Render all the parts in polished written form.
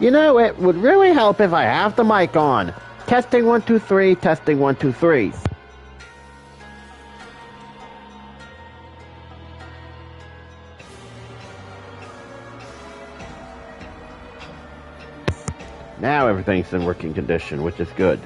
You know, it would really help if I have the mic on. Testing 1 2 3, testing 1 2 3. Now everything's in working condition, which is good.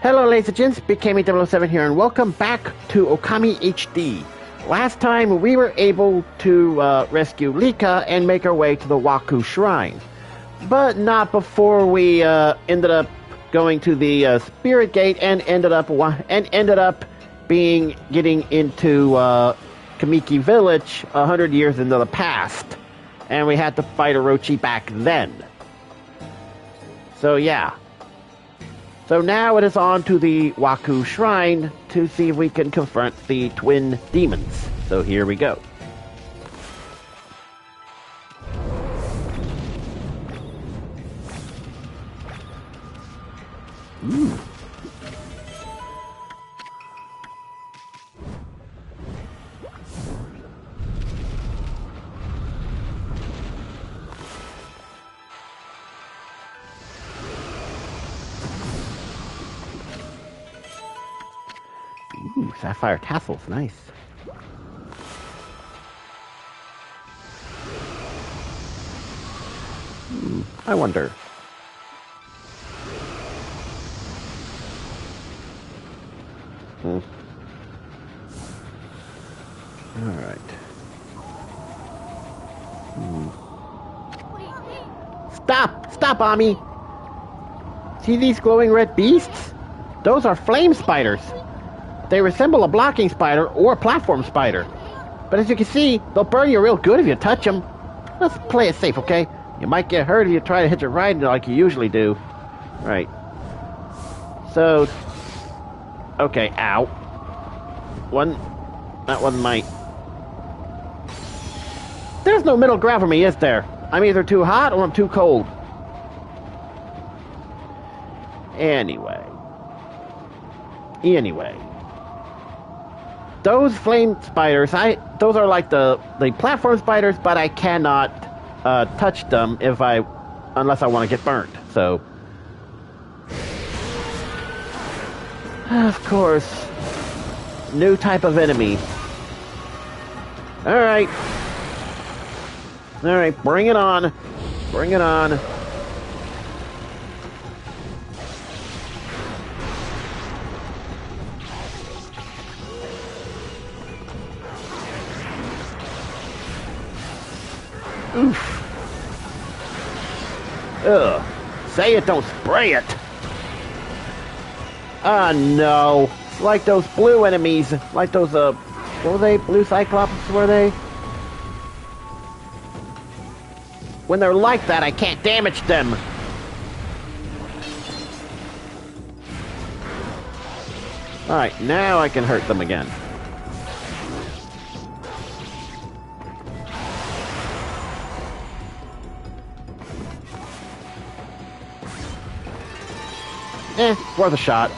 Hello ladies and gents, Big Cammy 007 here, and welcome back to Okami HD. Last time we were able to rescue Lika and make our way to the Wawku Shrine. But not before we ended up going to the Spirit Gate and ended up getting into Kamiki Village 100 years into the past. And we had to fight Orochi back then. So yeah. So now it is on to the Wawku Shrine to see if we can confront the twin demons. So here we go. Ooh. Ooh, sapphire tassels, nice. I wonder. Alright. Stop! Stop, Ami! See these glowing red beasts? Those are flame spiders. They resemble a blocking spider or a platform spider. But as you can see, they'll burn you real good if you touch them. Let's play it safe, okay? You might get hurt if you try to hit your ride like you usually do. Right. So... Okay, ow. That wasn't my... There's no middle ground for me, is there? I'm either too hot or I'm too cold. Anyway. Those flame spiders, those are like the platform spiders, but I cannot touch them unless I want to get burned. So, of course, new type of enemy. All right, bring it on, bring it on. Oof. Ugh. Say it, don't spray it. Ah, no. Like those blue enemies. Like those, what were they? Blue Cyclops, were they? When they're like that, I can't damage them. Alright, now I can hurt them again. Worth a shot.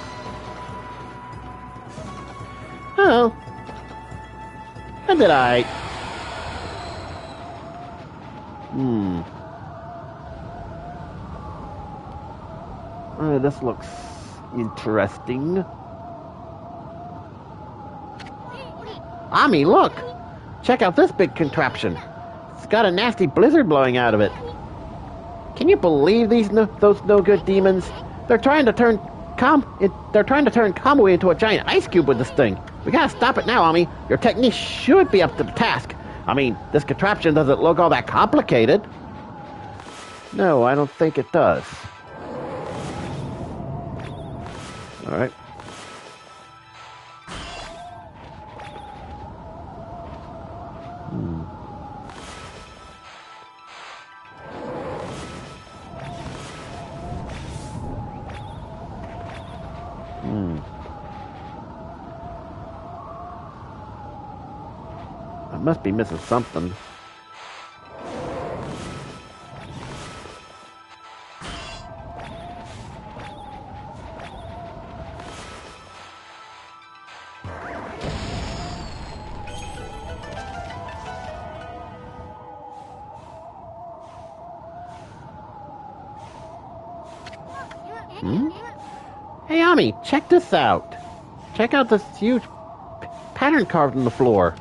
Oh. I did I? This looks interesting. Ami, look! Check out this big contraption. It's got a nasty blizzard blowing out of it. Can you believe those no-good demons? They're trying to turn Kamui into a giant ice cube with this thing. We gotta stop it now, Ami. Your technique should be up to the task. I mean, this contraption doesn't look all that complicated. No, I don't think it does. Alright. I must be missing something. Hey, Ami, check this out. Check out this huge pattern carved in the floor.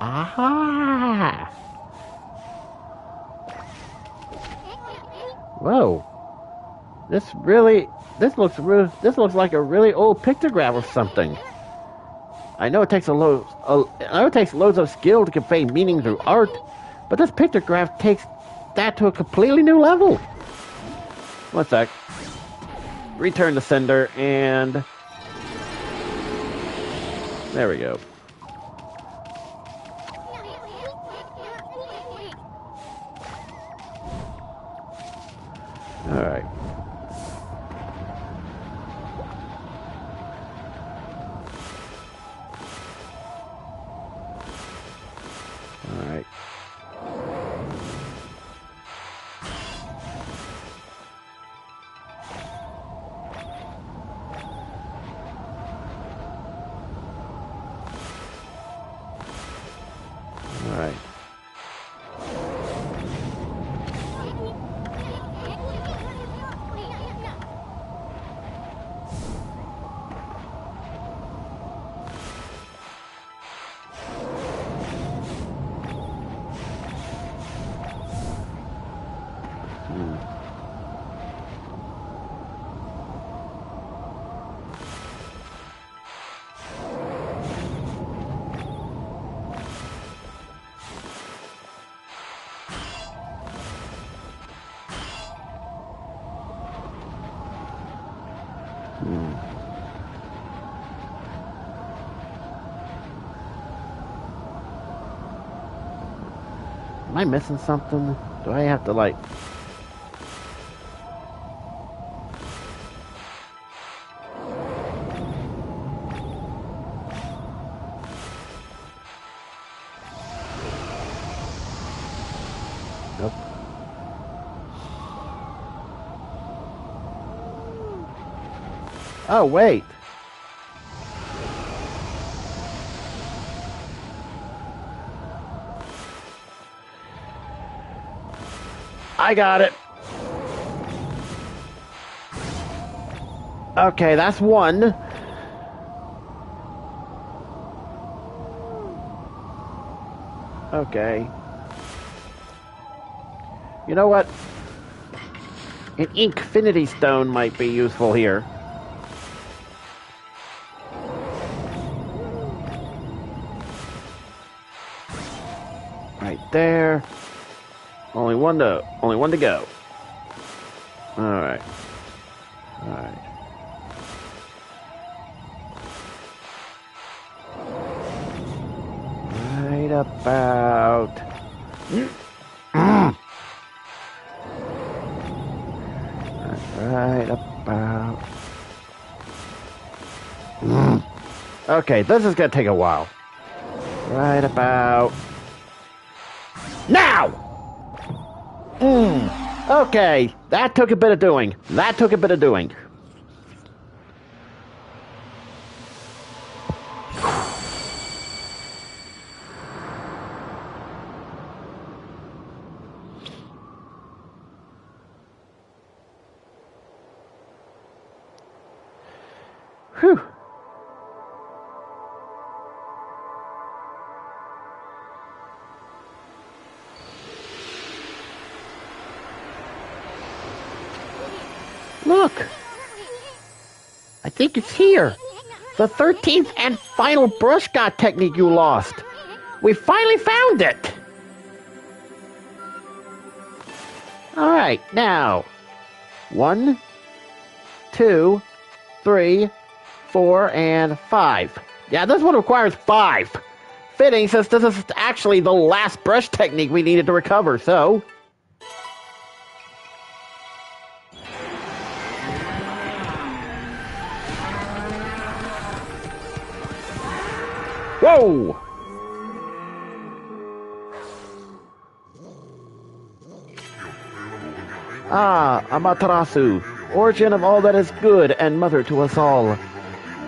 Aha! Whoa. This looks like a really old pictograph or something. I know it takes loads of skill to convey meaning through art, but this pictograph takes that to a completely new level. One sec. Return the sender, and there we go. All right. All right. All right. Am I missing something? Do I have to like... Nope. Oh, wait. I got it. Okay, that's one. Okay. You know what? An Inkfinity Stone might be useful here. Right there. Only one to go. Alright. Alright. Right about... Okay, this is gonna take a while. Right about... now! Okay, that took a bit of doing. Whew. Look! I think it's here. The 13th and final brush god technique you lost. We finally found it! Alright, now. 1, 2, 3, 4, and 5. Yeah, this one requires 5. Fitting, since this is actually the last brush technique we needed to recover, so... whoa! Ah, Amaterasu, origin of all that is good and mother to us all.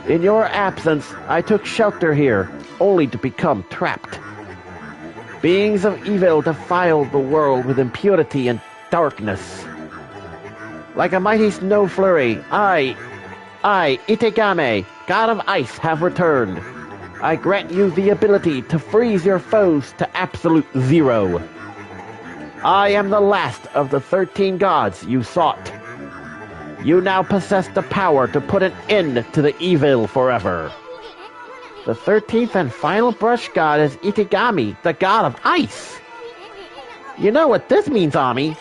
In your absence, I took shelter here, only to become trapped. Beings of evil defiled the world with impurity and darkness. Like a mighty snow flurry, I, Itegame, god of ice, have returned. I grant you the ability to freeze your foes to absolute zero. I am the last of the 13 gods you sought. You now possess the power to put an end to the evil forever. The 13th and final brush god is Itegami, the god of ice. You know what this means, Ami?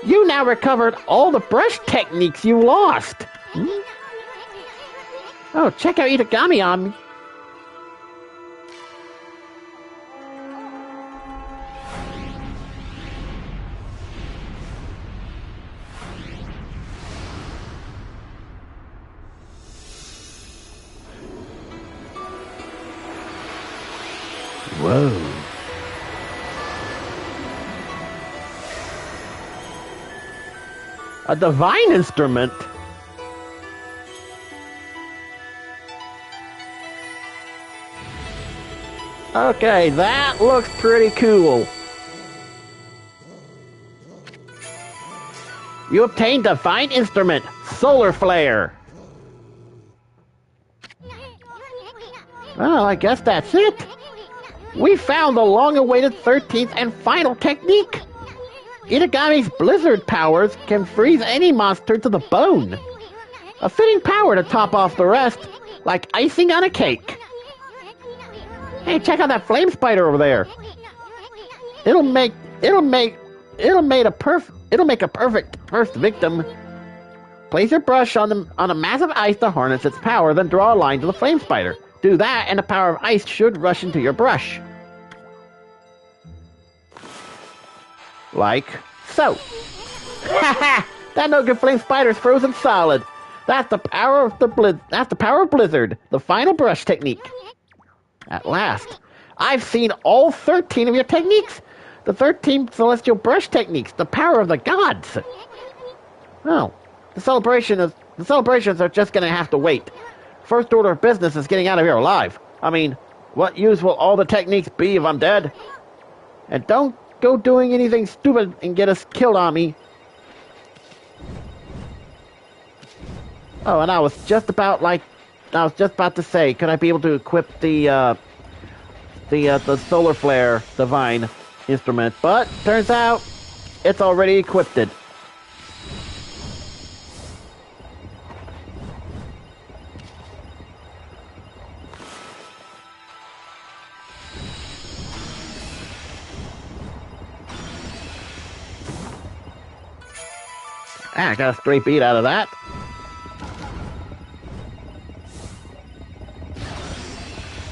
You now recovered all the brush techniques you lost. Oh, check out Itegami, Ami. Whoa. A divine instrument? Okay, that looks pretty cool. You obtained divine instrument, Solar Flare. Well, I guess that's it. We found the long-awaited 13th and final technique. Itagami's blizzard powers can freeze any monster to the bone. A fitting power to top off the rest, like icing on a cake. Hey, check out that flame spider over there. It'll make a perfect first victim. Place your brush on a massive ice to harness its power, then draw a line to the flame spider. Do that, and the power of ice should rush into your brush. Like so. Haha! That no good flame spider's frozen solid. That's the power of Blizzard, the final brush technique. At last, I've seen all 13 of your techniques. The 13 celestial brush techniques, the power of the gods. Oh, the celebrations are just gonna have to wait. First order of business is getting out of here alive. I mean, what use will all the techniques be if I'm dead? And don't go doing anything stupid and get us killed on me. Oh, and I was just about to say, could I be able to equip the solar flare divine instrument? But turns out it's already equipped. I got a straight beat out of that.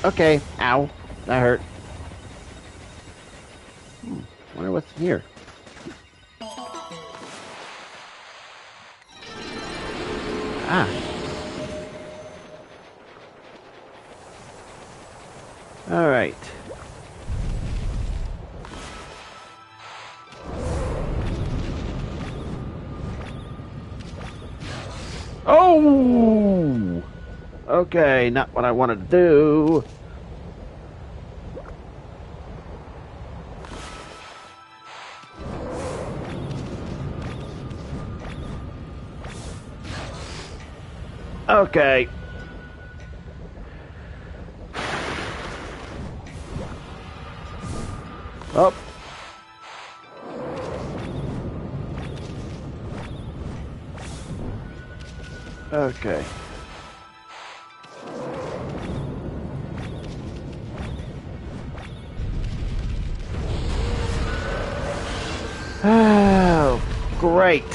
Okay, ow, that hurt. Wonder what's here. Ah. All right. Oh! Okay, not what I wanted to do. Okay. Oh. Okay. Oh, great.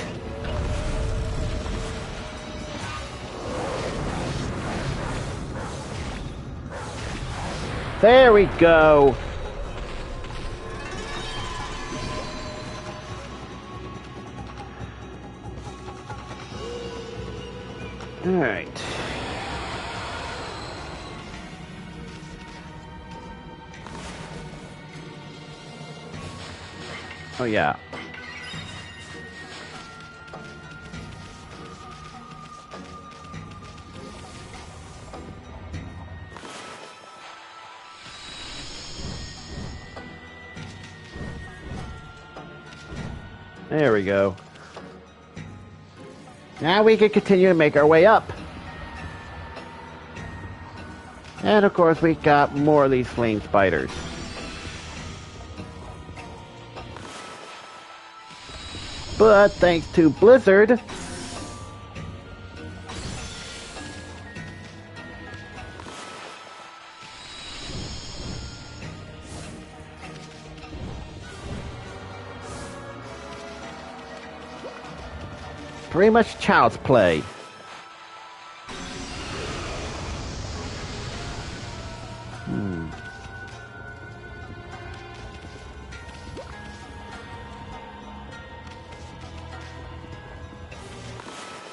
There we go. All right. Oh, yeah. There we go. Now we can continue to make our way up. And of course we got more of these flame spiders. But thanks to Blizzard, pretty much child's play.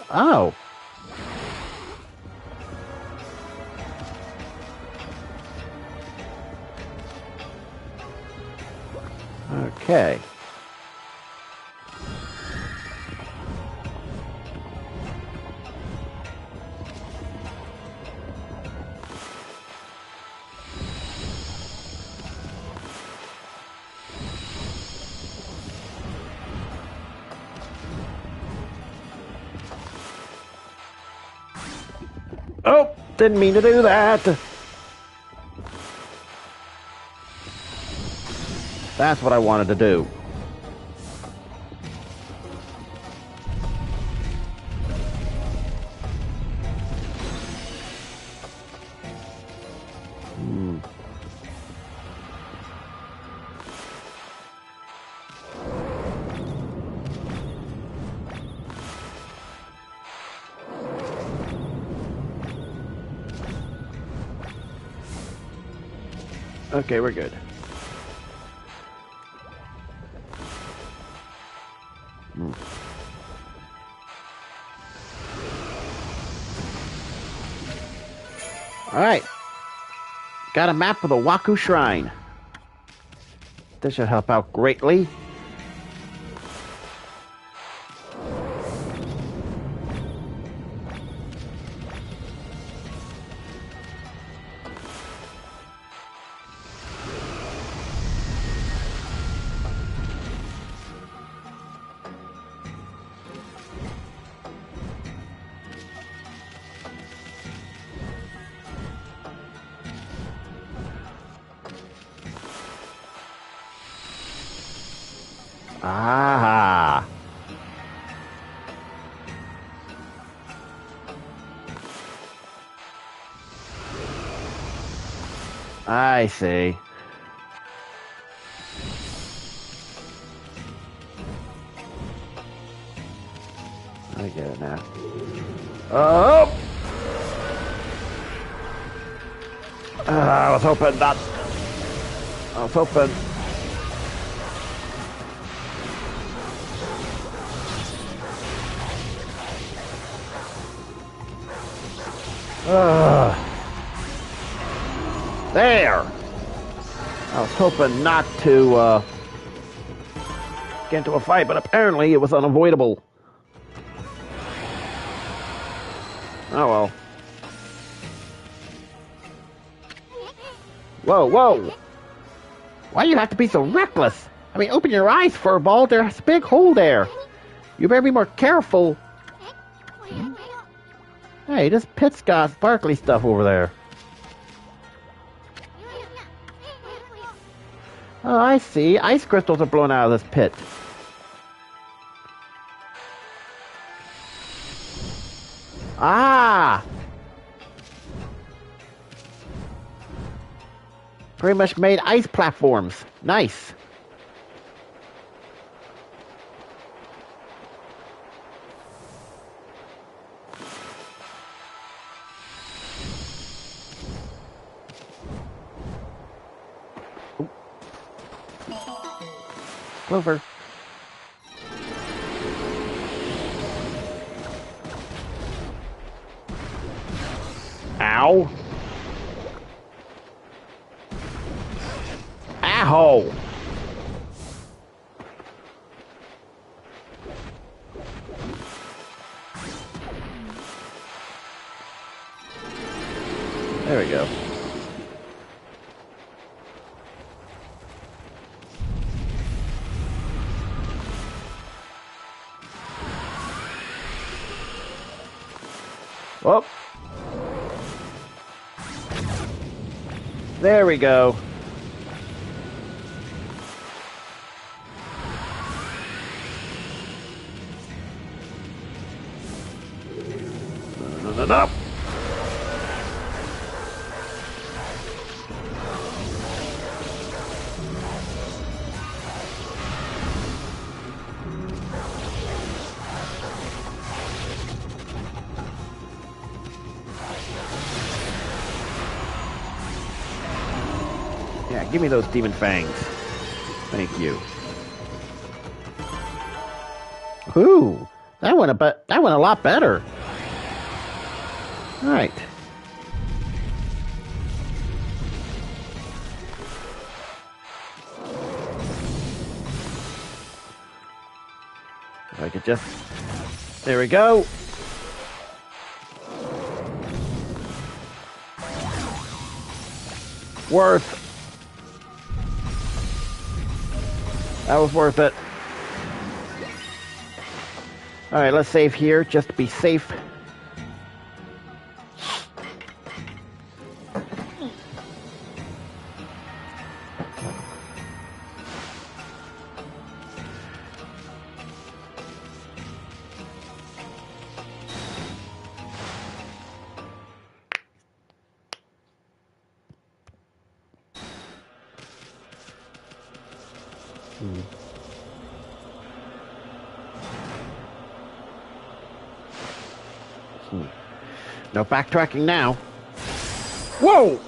Oh. Okay. Oh, didn't mean to do that. That's what I wanted to do. Okay, we're good. Alright. Got a map of the Wawku Shrine. This should help out greatly. Ah. I see. I get it now. Oh! I was hoping that. I was hoping. There! I was hoping not to get into a fight, but apparently it was unavoidable. Oh well. Whoa, whoa! Why do you have to be so reckless? I mean, open your eyes, Furball. There's a big hole there. You better be more careful. Hey, this pit's got sparkly stuff over there. Oh, I see. Ice crystals are blown out of this pit. Ah! Pretty much made ice platforms. Nice. Clover. Ow. Ow. There we go. Oh. There we go. No. Yeah, give me those demon fangs. Thank you. Ooh, that went a lot better. All right. If I could just... There we go. Worth. That was worth it. Alright, let's save here just to be safe. No backtracking now. Whoa!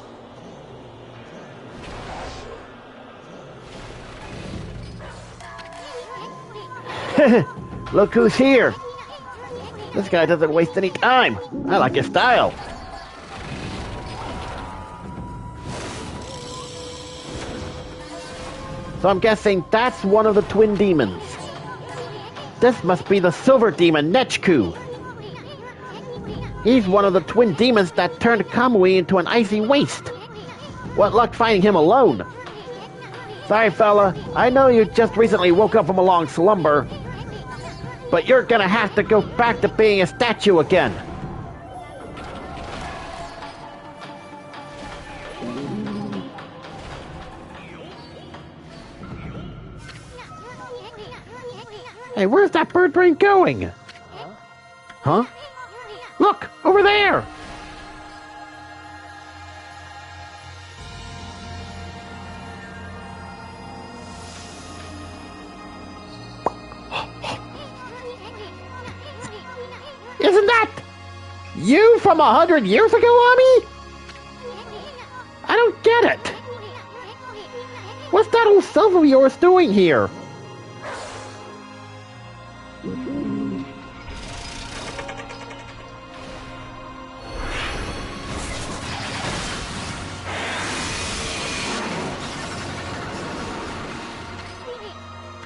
Look who's here. This guy doesn't waste any time. I like his style. So I'm guessing that's one of the twin demons. This must be the silver demon, Nechku. He's one of the twin demons that turned Kamui into an icy waste. What luck finding him alone. Sorry, fella. I know you just recently woke up from a long slumber. But you're gonna have to go back to being a statue again. Hey, where's that bird brain going? Huh? Look, over there! Isn't that you from 100 years ago, Ami? I don't get it. What's that old self of yours doing here?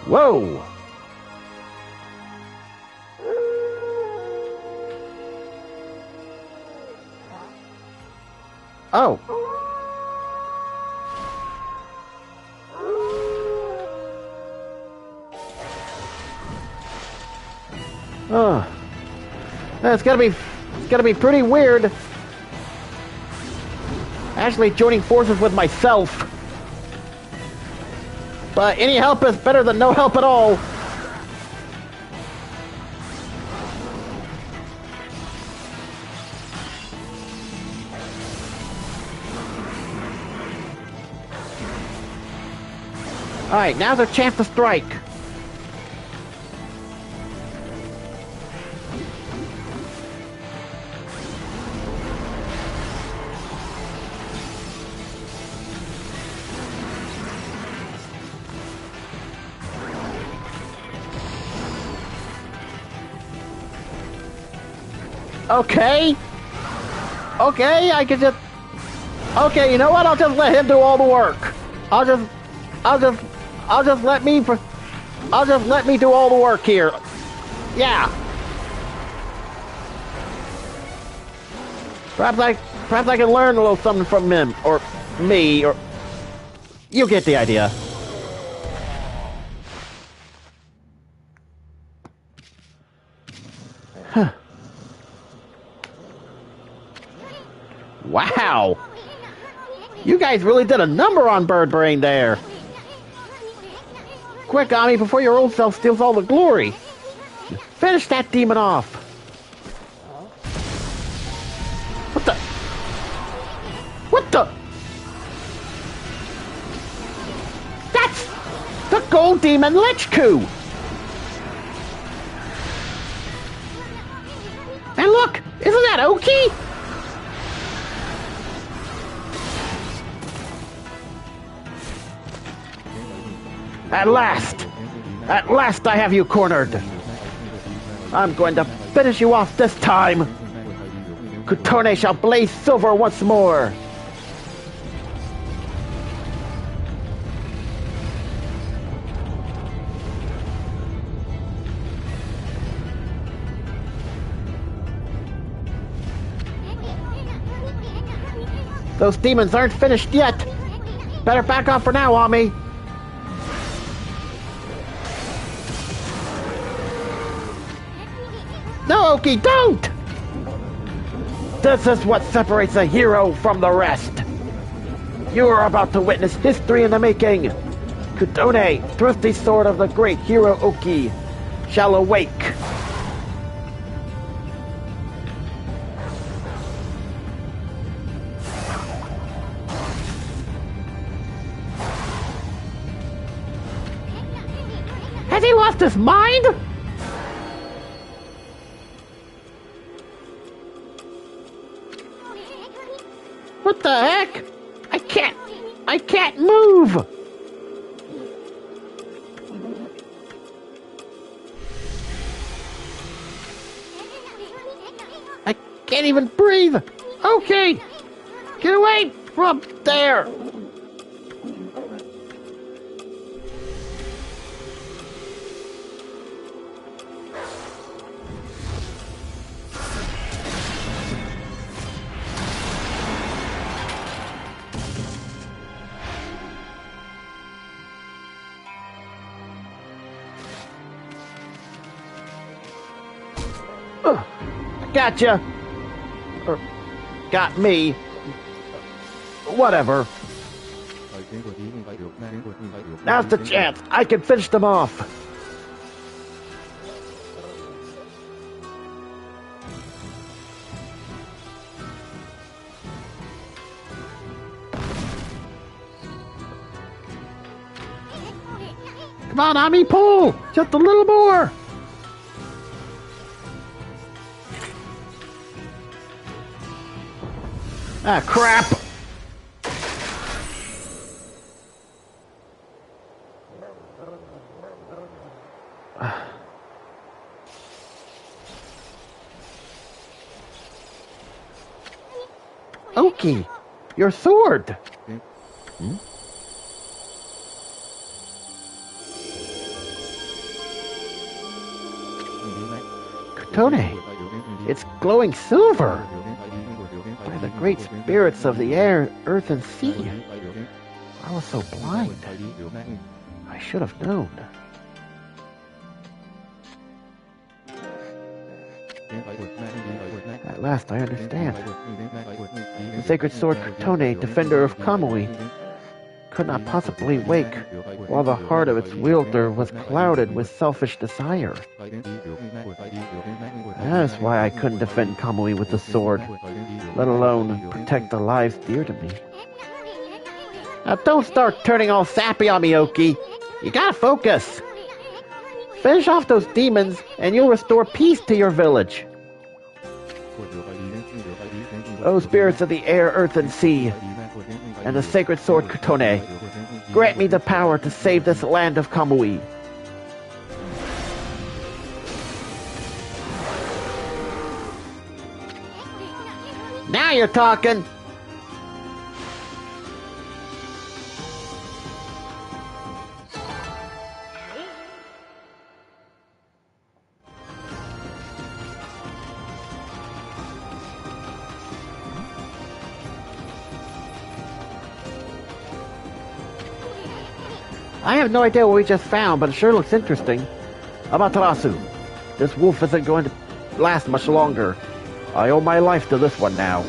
Whoa! Oh. Oh. It's gotta be pretty weird. Actually joining forces with myself. But any help is better than no help at all. Alright, now's our chance to strike. Okay. Okay, I can just... Okay, you know what? I'll just let him do all the work. I'll just let me do all the work here. Yeah. Perhaps I can learn a little something from him, or me, or... You get the idea. Huh. Wow! You guys really did a number on Bird Brain there. Quick, Ami, before your old self steals all the glory. Finish that demon off. What the? What the? That's the gold demon Lichku. And look, isn't that Oki? At last I have you cornered. I'm going to finish you off this time. Kutone shall blaze silver once more. Those demons aren't finished yet. Better back off for now, Ami. No, Oki, don't! This is what separates a hero from the rest. You are about to witness history in the making. Kutone, thrusty sword of the great hero Oki, shall awake. Has he lost his mind? What the heck? I can't move! I can't even breathe! Okay! Get away from there! Gotcha! Or got me. Whatever. Now's the chance. I can finish them off. Come on, Ami, pull! Just a little more! Ah, crap! Oki, your sword! Hmm? Kotone. It's glowing silver. By the great spirits of the air, earth, and sea. I was so blind. I should have known. At last I understand. The sacred sword Kotone, defender of Kamui, could not possibly wake while the heart of its wielder was clouded with selfish desire. That's why I couldn't defend Kamui with the sword, let alone protect the lives dear to me. Now don't start turning all sappy on me, Oki. You gotta focus. Finish off those demons and you'll restore peace to your village. O spirits of the air, earth, and sea, and the sacred sword Kotone, grant me the power to save this land of Kamui. Now you're talking! I have no idea what we just found, but it sure looks interesting. Amaterasu, this wolf isn't going to last much longer. I owe my life to this one now.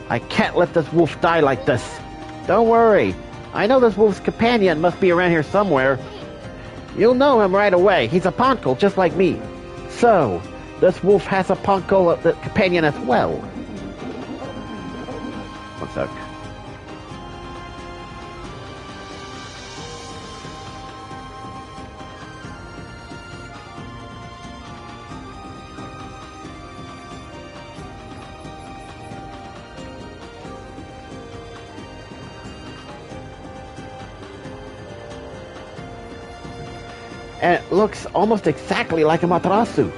I can't let this wolf die like this. Don't worry. I know this wolf's companion must be around here somewhere. You'll know him right away. He's a poncle just like me. So, this wolf has a poncle companion as well. One sec. And it looks almost exactly like Amaterasu.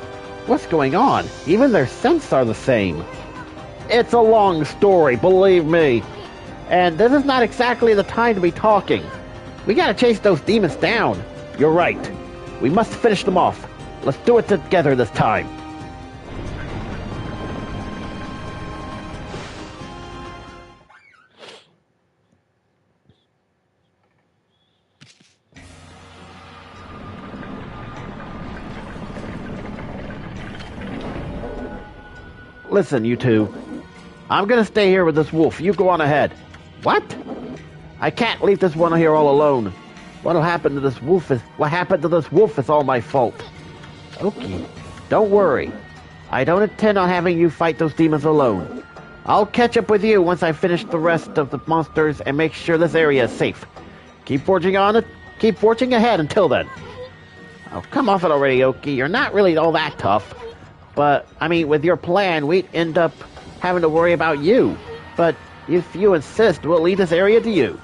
What's going on? Even their scents are the same. It's a long story, believe me. And this is not exactly the time to be talking. We gotta chase those demons down. You're right. We must finish them off. Let's do it together this time. Listen, you two. I'm gonna stay here with this wolf. You go on ahead. What? I can't leave this one here all alone. What happened to this wolf is all my fault. Okay, don't worry. I don't intend on having you fight those demons alone. I'll catch up with you once I finish the rest of the monsters and make sure this area is safe. Keep forging ahead until then. Oh, come off it already, Oki. You're not really all that tough. But, I mean, with your plan, we'd end up having to worry about you. But if you insist, we'll leave this area to you.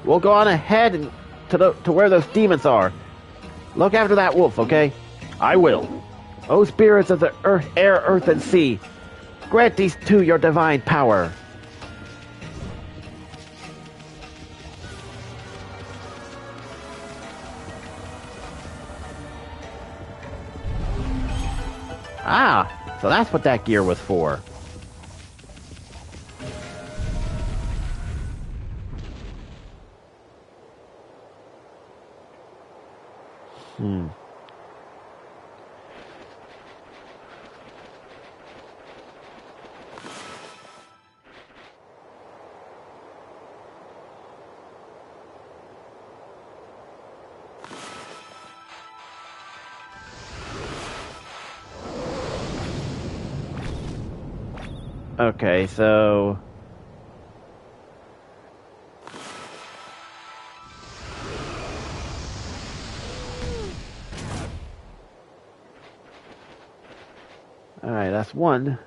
We'll go on ahead and to where those demons are. Look after that wolf, okay? I will. O spirits of the air, earth, and sea, grant these two your divine power. Ah, so that's what that gear was for. Okay, so... Alright, that's one.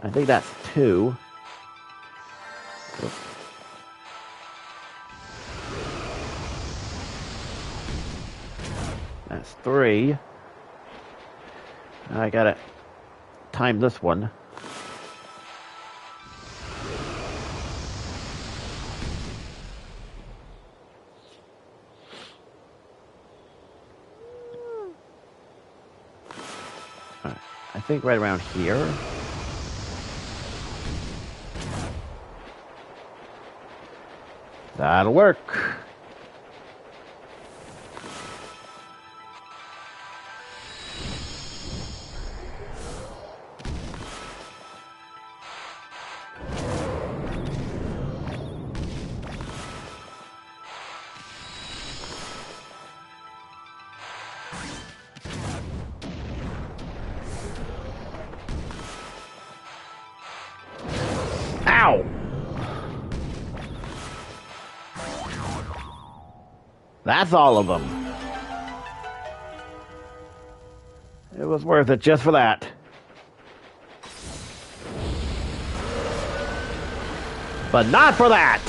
I think that's two. Oops. That's three. I gotta time this one. Alright, I think right around here. That'll work. Ow! That's all of them. It was worth it just for that. But not for that!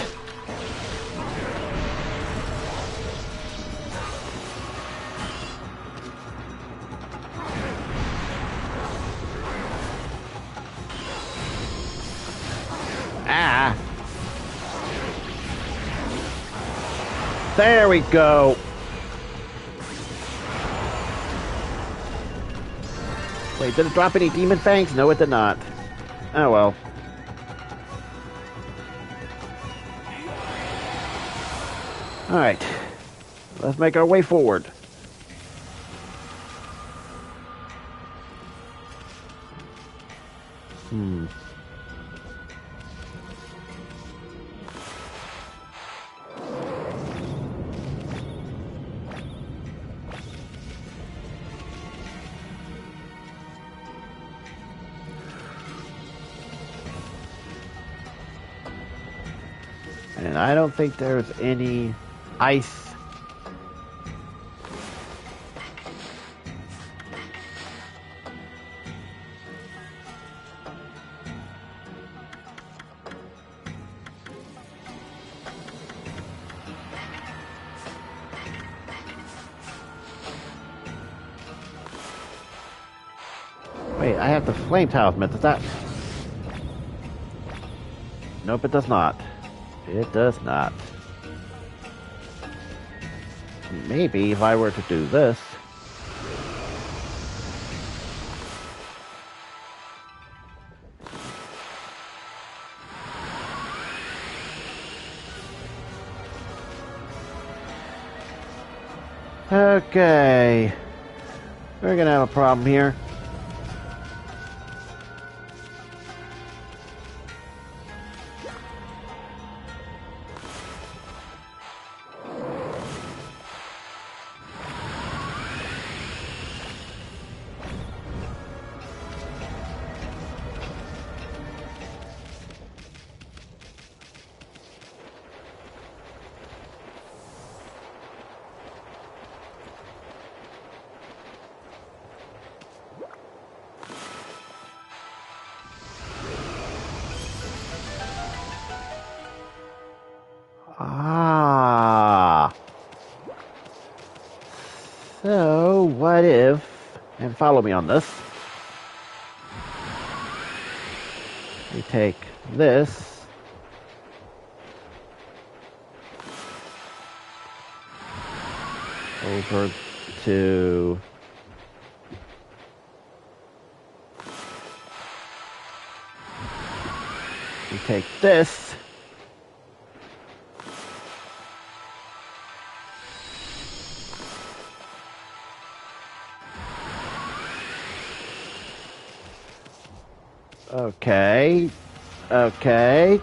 Ah. There we go. Wait, did it drop any demon fangs? No, it did not. Oh well. Alright. Let's make our way forward. And I don't think there's any ice. Wait, I have the flame talisman. Does that... Nope, it does not. It does not. Maybe if I were to do this... Okay. We're gonna have a problem here. Ah. So, what if... And follow me on this. We take this. Over to... We take this. Okay. Okay.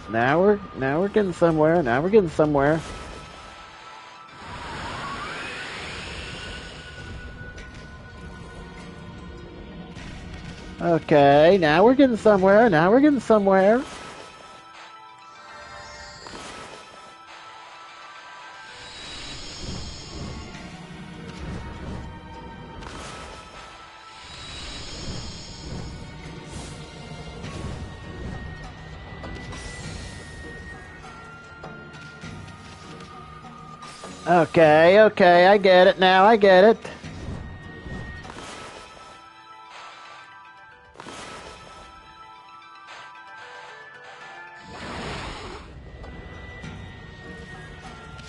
Now we're getting somewhere. Now we're getting somewhere. Okay, now we're getting somewhere. Now we're getting somewhere. Okay, okay, I get it now, I get it.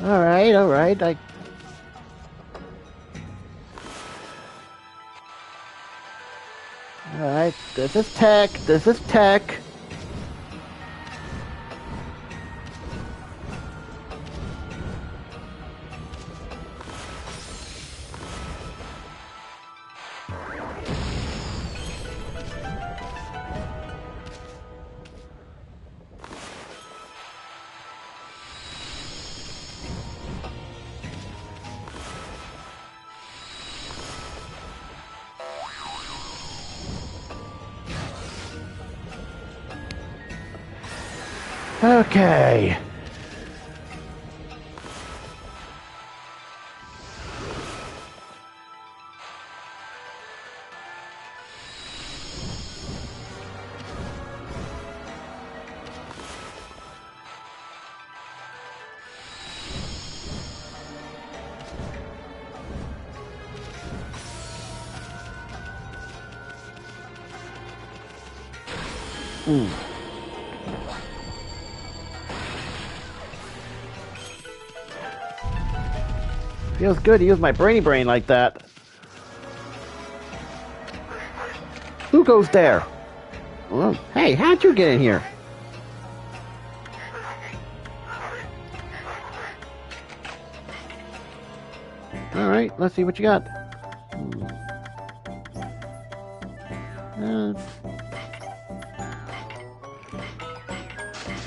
Alright, Alright, this is tech, this is tech. Okay. Feels good to use my brainy brain like that. Who goes there? Oh, hey, how'd you get in here? Alright, let's see what you got.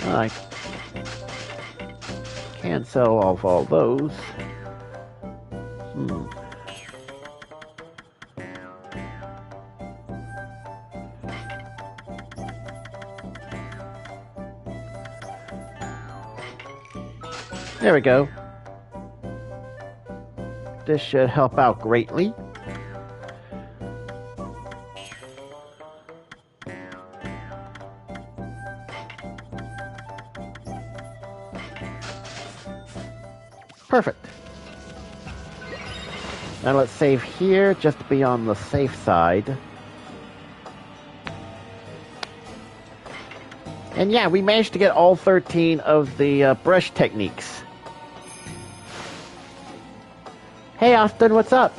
I can't sell off all those. There we go. This should help out greatly. Perfect. Now let's save here, just to be on the safe side. And yeah, we managed to get all 13 of the brush techniques. Hey Austin, what's up?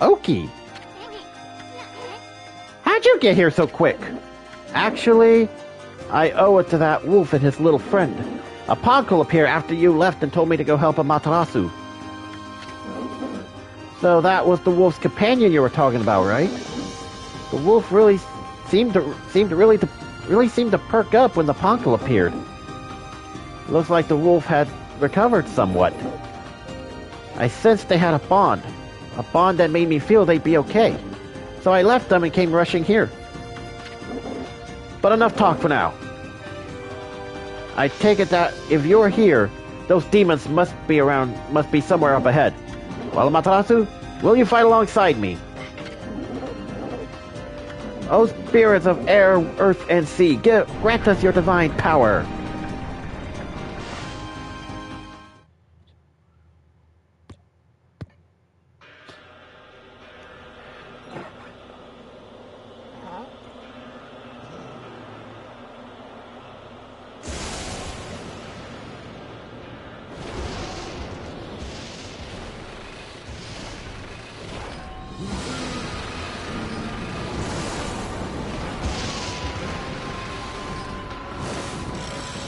Oki! How'd you get here so quick? Actually, I owe it to that wolf and his little friend. A Ponkel appeared after you left and told me to go help Amaterasu. So that was the wolf's companion you were talking about, right? The wolf really seemed to perk up when the Ponkel appeared. Looks like the wolf had recovered somewhat. I sensed they had a bond that made me feel they'd be okay. So I left them and came rushing here. But enough talk for now. I take it that if you're here, those demons must be somewhere up ahead. Well, Amaterasu, will you fight alongside me? O spirits of air, earth, and sea, grant us your divine power.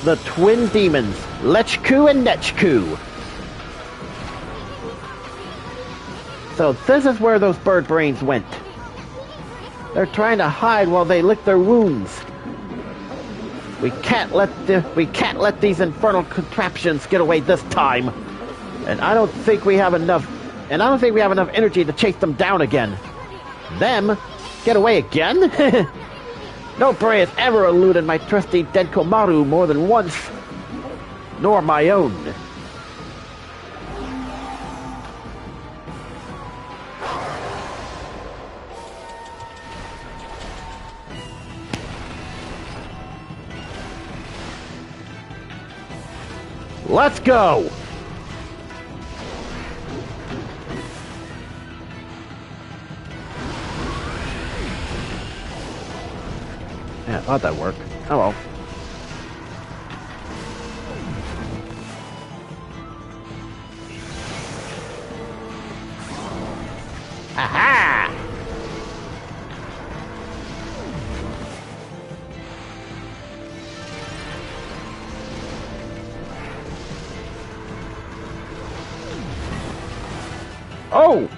The twin demons, Lechku and Nechku. So this is where those bird brains went. They're trying to hide while they lick their wounds. We can't let these infernal contraptions get away this time. And I don't think we have enough energy to chase them down again. Them? Get away again? No prey has ever eluded my trusty Denkomaru more than once, nor my own. Let's go! Yeah, I thought that'd work. Oh well. Aha! Oh!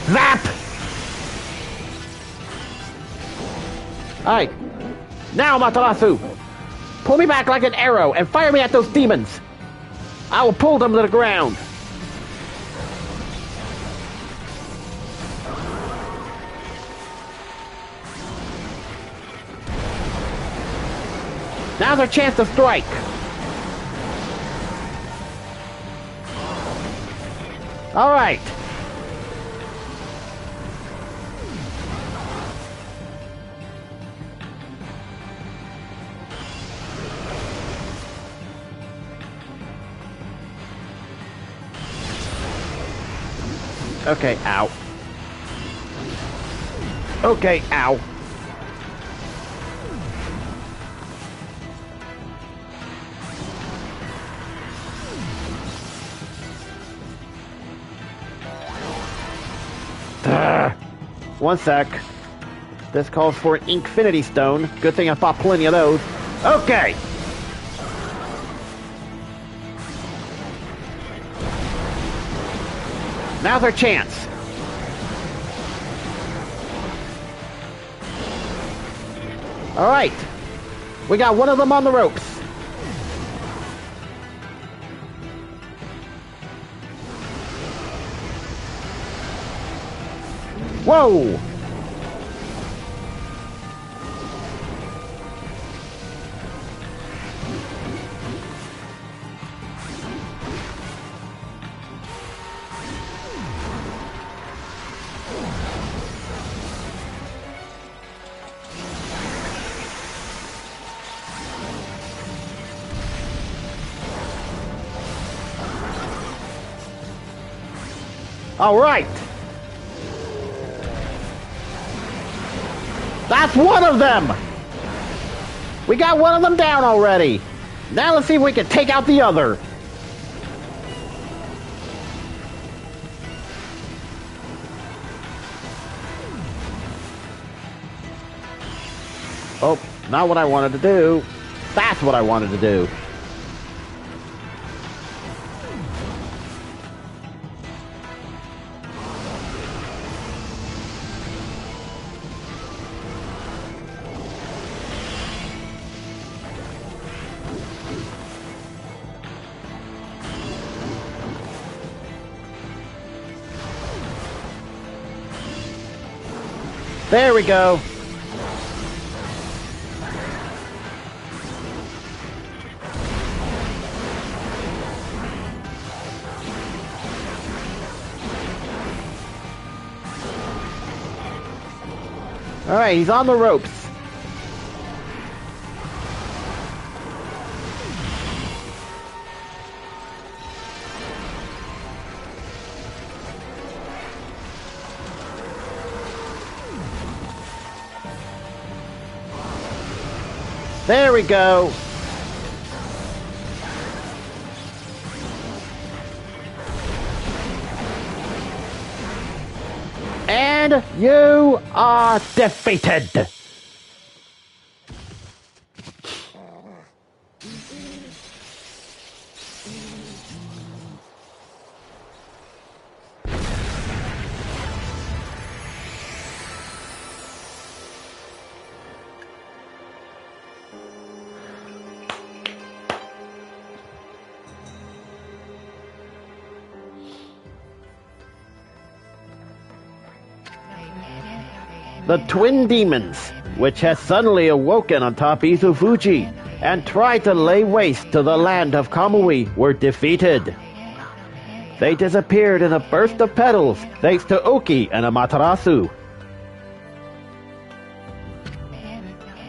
Zap! Alright. Now, Matarasu! Pull me back like an arrow and fire me at those demons! I will pull them to the ground! Now's our chance to strike! Alright! Okay, ow. Okay, ow. One sec. This calls for an Infinity Stone. Good thing I bought plenty of those. Okay! Now's our chance. Alright. We got one of them on the ropes. Whoa! All right. That's one of them. We got one of them down already. Now let's see if we can take out the other. Oh, not what I wanted to do. That's what I wanted to do. There we go. All right, he's on the ropes. There we go. And you are defeated. The twin demons, which had suddenly awoken on top Izufuji and tried to lay waste to the land of Kamui, were defeated. They disappeared in a burst of petals thanks to Oki and Amaterasu.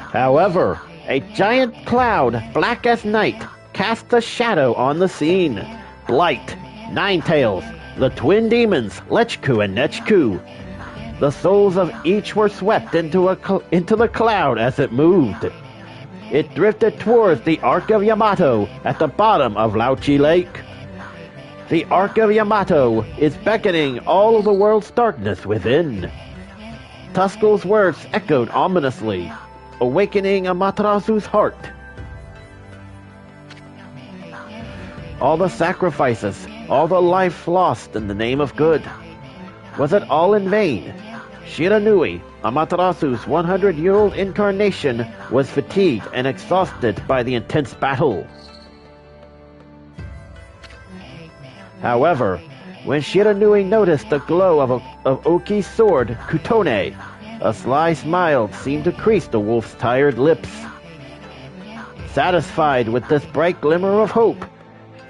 However, a giant cloud, black as night, cast a shadow on the scene. Blight, Ninetails, the twin demons, Lechku and Nechku. The souls of each were swept into the cloud as it moved. It drifted towards the Ark of Yamato at the bottom of Lauchi Lake. The Ark of Yamato is beckoning all of the world's darkness within. Tuskull's words echoed ominously, awakening Amaterasu's heart. All the sacrifices, all the life lost in the name of good. Was it all in vain? Shiranui, Amaterasu's 100-year-old incarnation, was fatigued and exhausted by the intense battle. However, when Shiranui noticed the glow of Oki's sword, Kutone, a sly smile seemed to crease the wolf's tired lips. Satisfied with this bright glimmer of hope,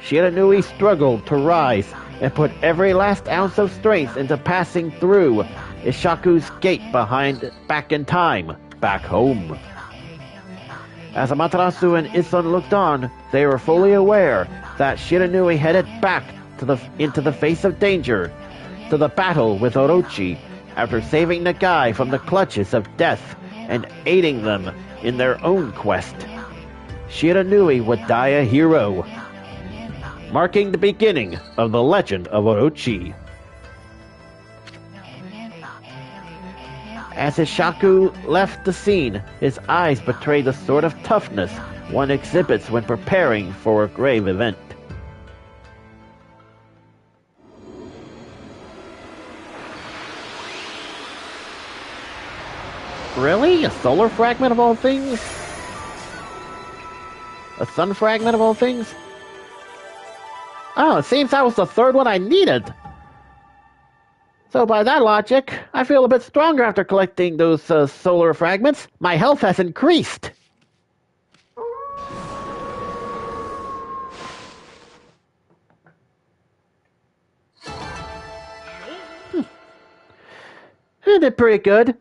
Shiranui struggled to rise and put every last ounce of strength into passing through Ishaku's gate back in time, back home. As Amaterasu and Isun looked on, they were fully aware that Shiranui headed back into the face of danger, to the battle with Orochi, after saving Nagai from the clutches of death and aiding them in their own quest. Shiranui would die a hero, marking the beginning of the legend of Orochi. As Ishaku left the scene, his eyes betrayed the sort of toughness one exhibits when preparing for a grave event. Really? A solar fragment of all things? A sun fragment of all things? Oh, it seems that was the third one I needed. So by that logic, I feel a bit stronger after collecting those solar fragments. My health has increased. I did pretty good.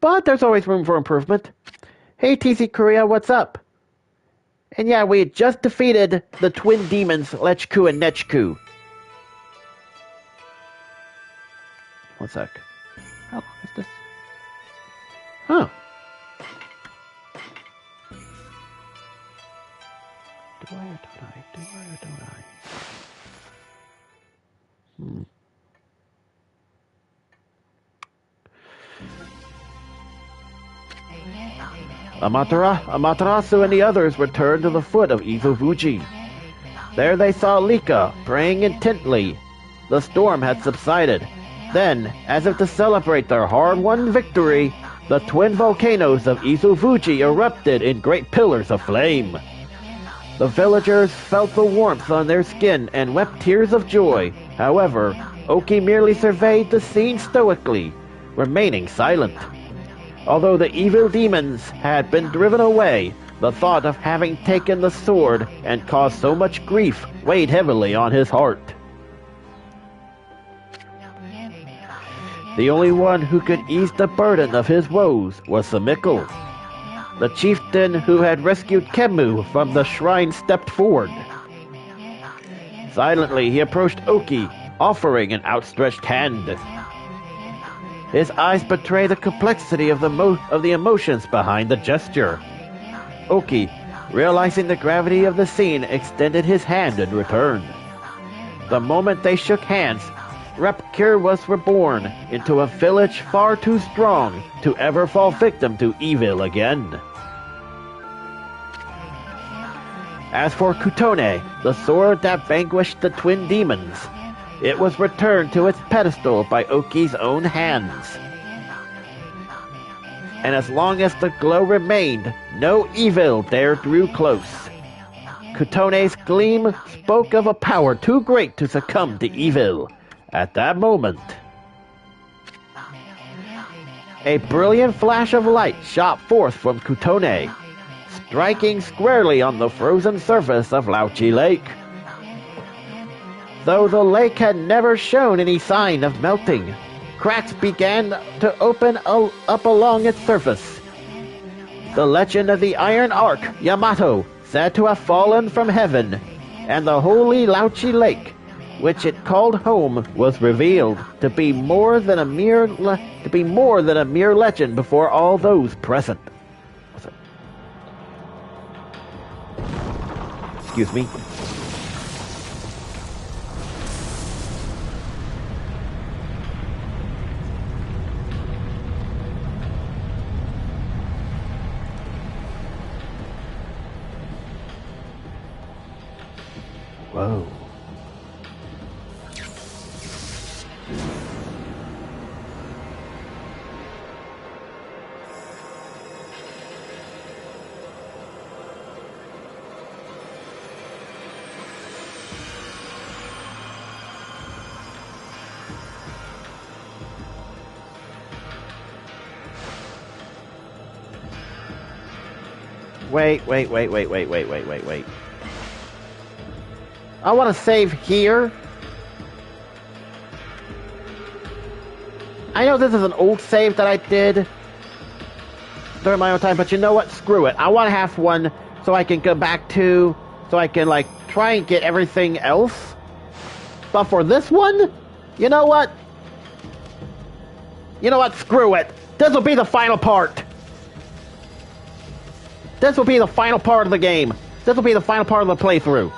But there's always room for improvement. Hey TC Korea, what's up? And yeah, we just defeated the twin demons Lechku and Nechku. One sec. How long is this? Huh. Do I or don't I? Do I or don't I? Amaterasu and the others returned to the foot of Izufuji. There they saw Lika praying intently. The storm had subsided. Then, as if to celebrate their hard-won victory, the twin volcanoes of Izufuji erupted in great pillars of flame. The villagers felt the warmth on their skin and wept tears of joy. However, Oki merely surveyed the scene stoically, remaining silent. Although the evil demons had been driven away, the thought of having taken the sword and caused so much grief weighed heavily on his heart. The only one who could ease the burden of his woes was Samikl. The chieftain who had rescued Kemu from the shrine stepped forward. Silently he approached Oki, offering an outstretched hand. His eyes betray the complexity of the emotions behind the gesture. Oki, realizing the gravity of the scene, extended his hand in return. The moment they shook hands, Repkir was reborn into a village far too strong to ever fall victim to evil again. As for Kutone, the sword that vanquished the twin demons, it was returned to its pedestal by Oki's own hands. And as long as the glow remained, no evil dared drew close. Kutone's gleam spoke of a power too great to succumb to evil. At that moment, a brilliant flash of light shot forth from Kutone, striking squarely on the frozen surface of Lauchi Lake. Though the lake had never shown any sign of melting, cracks began to open up along its surface. The legend of the Iron Ark, Yamato, said to have fallen from heaven, and the holy Lauchi Lake, which it called home, was revealed to be more than a mere legend before all those present. Excuse me. Wait. I want to save here. I know this is an old save that I did during my own time, but you know what? Screw it. I want to have one so I can go back to, so I can, like, try and get everything else. But for this one, you know what? You know what? Screw it. This will be the final part. This will be the final part of the game. This will be the final part of the playthrough.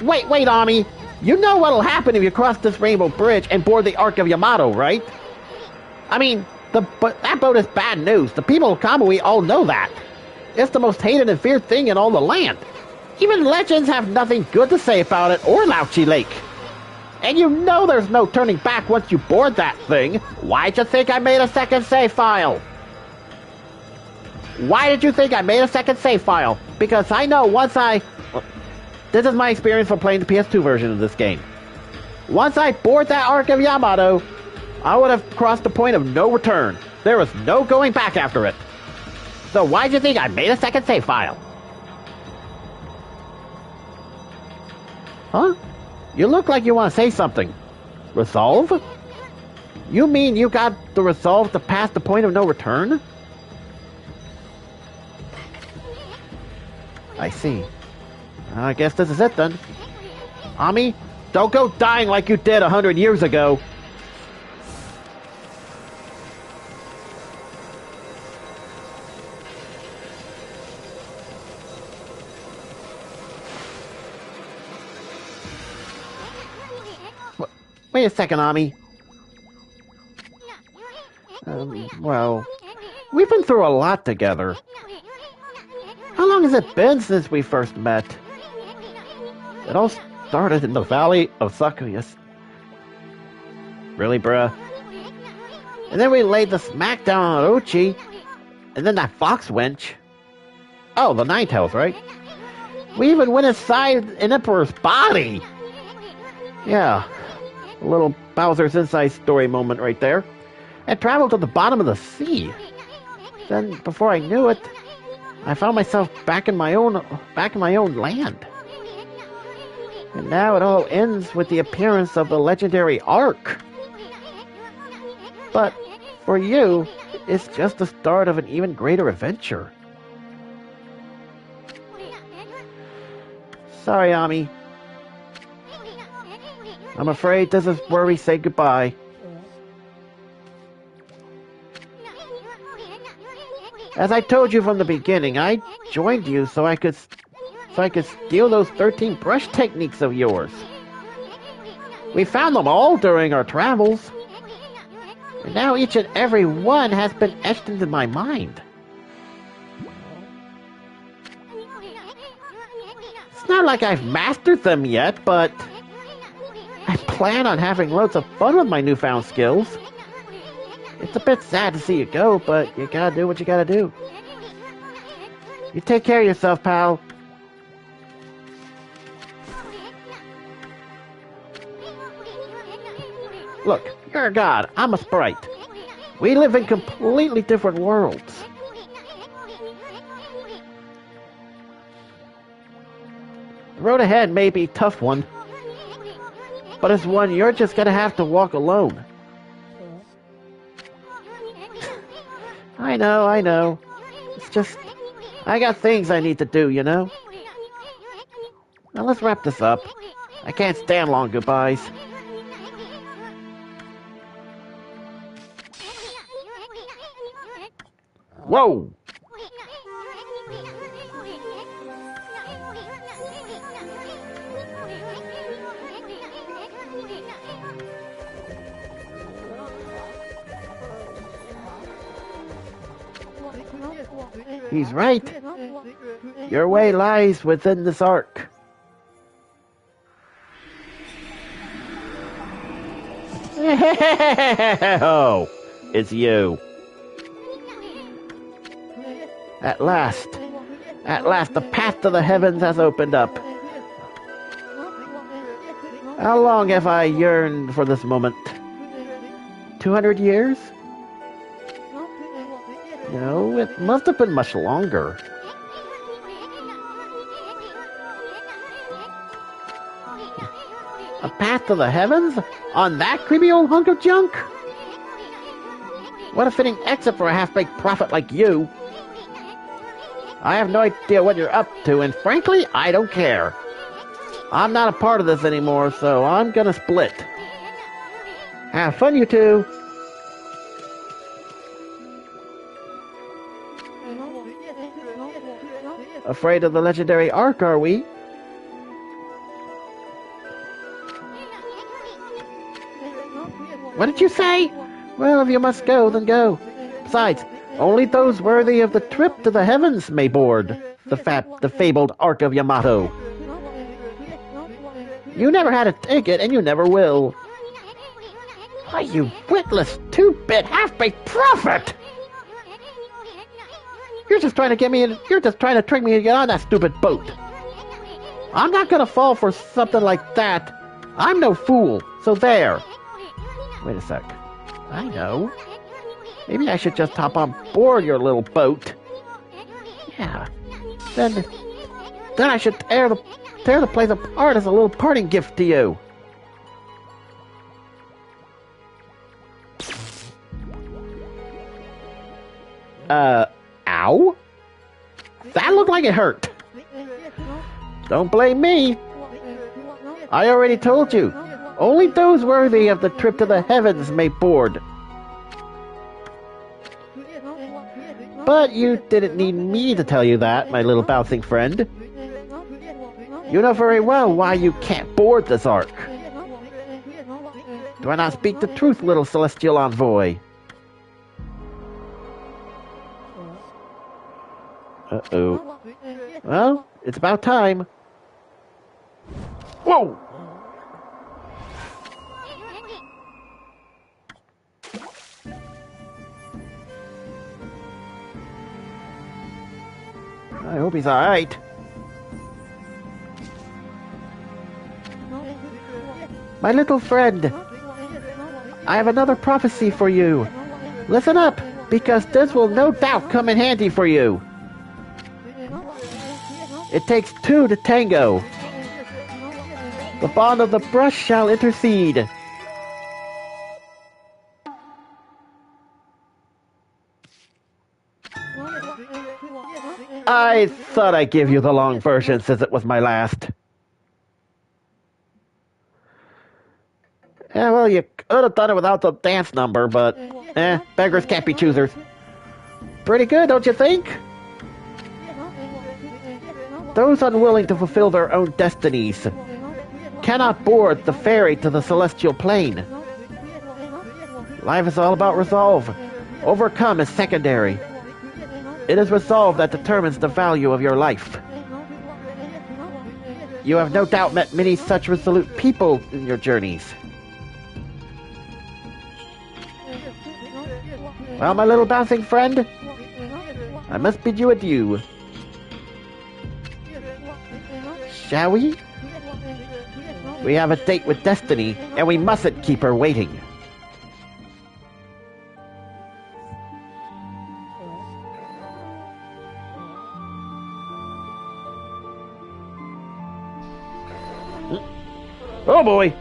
Wait, Ami. You know what'll happen if you cross this rainbow bridge and board the Ark of Yamato, right? I mean, that boat is bad news. The people of Okami all know that. It's the most hated and feared thing in all the land. Even legends have nothing good to say about it or Lauchi Lake. And you know there's no turning back once you board that thing. Why'd you think I made a second save file? Why did you think I made a second save file? Because I know this is my experience from playing the PS2 version of this game. Once I board that Ark of Yamato, I would have crossed the point of no return. There was no going back after it. So why'd you think I made a second save file? Huh? You look like you want to say something. Resolve? You mean you got the resolve to pass the point of no return? I see. I guess this is it then. Ami, don't go dying like you did 100 years ago. Wait a second, Ami. Well, we've been through a lot together. How long has it been since we first met? It all started in the Valley of Sakuyas. Really, bruh? And then we laid the smackdown on Ochi, and then that fox wench. Oh, the Ninetales, right? We even went inside an Emperor's body! Yeah. A little Bowser's Inside Story moment right there. And traveled to the bottom of the sea. Then, before I knew it, I found myself back in my own land. And now it all ends with the appearance of the legendary Ark. But for you, it's just the start of an even greater adventure. Sorry, Ami. I'm afraid this is where we say goodbye. As I told you from the beginning, I joined you so I could steal those 13 brush techniques of yours. We found them all during our travels. And now each and every one has been etched into my mind. It's not like I've mastered them yet, but I plan on having loads of fun with my newfound skills. It's a bit sad to see you go, but you gotta do what you gotta do. You take care of yourself, pal. Look, you're a god, I'm a sprite. We live in completely different worlds. The road ahead may be a tough one, but it's one you're just gonna have to walk alone. I know. It's just, I got things I need to do, you know? Now let's wrap this up. I can't stand long goodbyes. Whoa! He's right. Your way lies within this ark. Oh, it's you. At last, the path to the heavens has opened up. How long have I yearned for this moment? 200 years? No, it must have been much longer. path to the heavens? On that creepy old hunk of junk? What a fitting exit for a half-baked prophet like you. I have no idea what you're up to, and frankly, I don't care. I'm not a part of this anymore, so I'm gonna split. Have fun, you two. Afraid of the legendary Ark, are we? What did you say? Well, if you must go, then go. Besides, only those worthy of the trip to the heavens may board the fabled Ark of Yamato. You never had a ticket, and you never will. Why, you witless, two-bit, half-baked prophet! You're just trying to trick me to get on that stupid boat. I'm not gonna fall for something like that. I'm no fool, so there. Wait a sec. I know. Maybe I should just hop on board your little boat. Yeah. Then I should tear the place apart as a little parting gift to you. Ow? That looked like it hurt. Don't blame me. I already told you. Only those worthy of the trip to the heavens may board. But you didn't need me to tell you that, my little bouncing friend. You know very well why you can't board this Ark. Do I not speak the truth, little celestial envoy? Uh-oh. Well, it's about time. Whoa! I hope he's alright. My little friend, I have another prophecy for you. Listen up, because this will no doubt come in handy for you. It takes two to tango. The bond of the brush shall intercede. I thought I'd give you the long version since it was my last. Yeah, well, you could have done it without the dance number, but, beggars can't be choosers. Pretty good, don't you think? Those unwilling to fulfill their own destinies cannot board the ferry to the celestial plane. Life is all about resolve. Overcome is secondary. It is resolve that determines the value of your life. You have no doubt met many such resolute people in your journeys. Well, my little bouncing friend, I must bid you adieu. Shall we? We have a date with destiny, and we mustn't keep her waiting. Oh boy!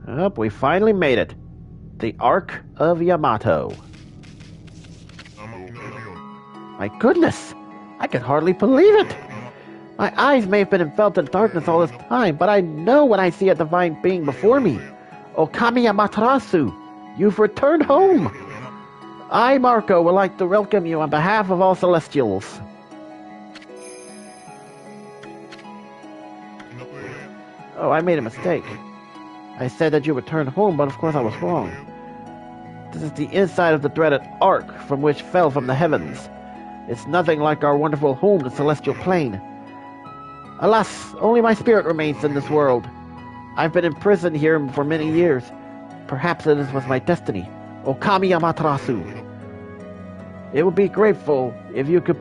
Up, we finally made it. The Ark of Yamato. My goodness! I can hardly believe it! My eyes may have been enveloped in darkness all this time, but I know when I see a divine being before me. Okami Amaterasu, you've returned home! I, Marco, would like to welcome you on behalf of all Celestials. Oh, I made a mistake. I said that you returned home, but of course I was wrong. This is the inside of the dreaded Ark from which fell from the heavens. It's nothing like our wonderful home, the celestial plane. Alas, only my spirit remains in this world. I've been imprisoned here for many years. Perhaps it was my destiny. Okami Amaterasu. It would be grateful if you could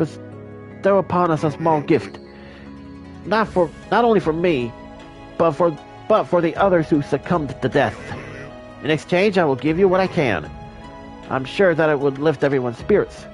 bestow upon us a small gift. Not only for me, but for the others who succumbed to death. In exchange, I will give you what I can. I'm sure that it would lift everyone's spirits.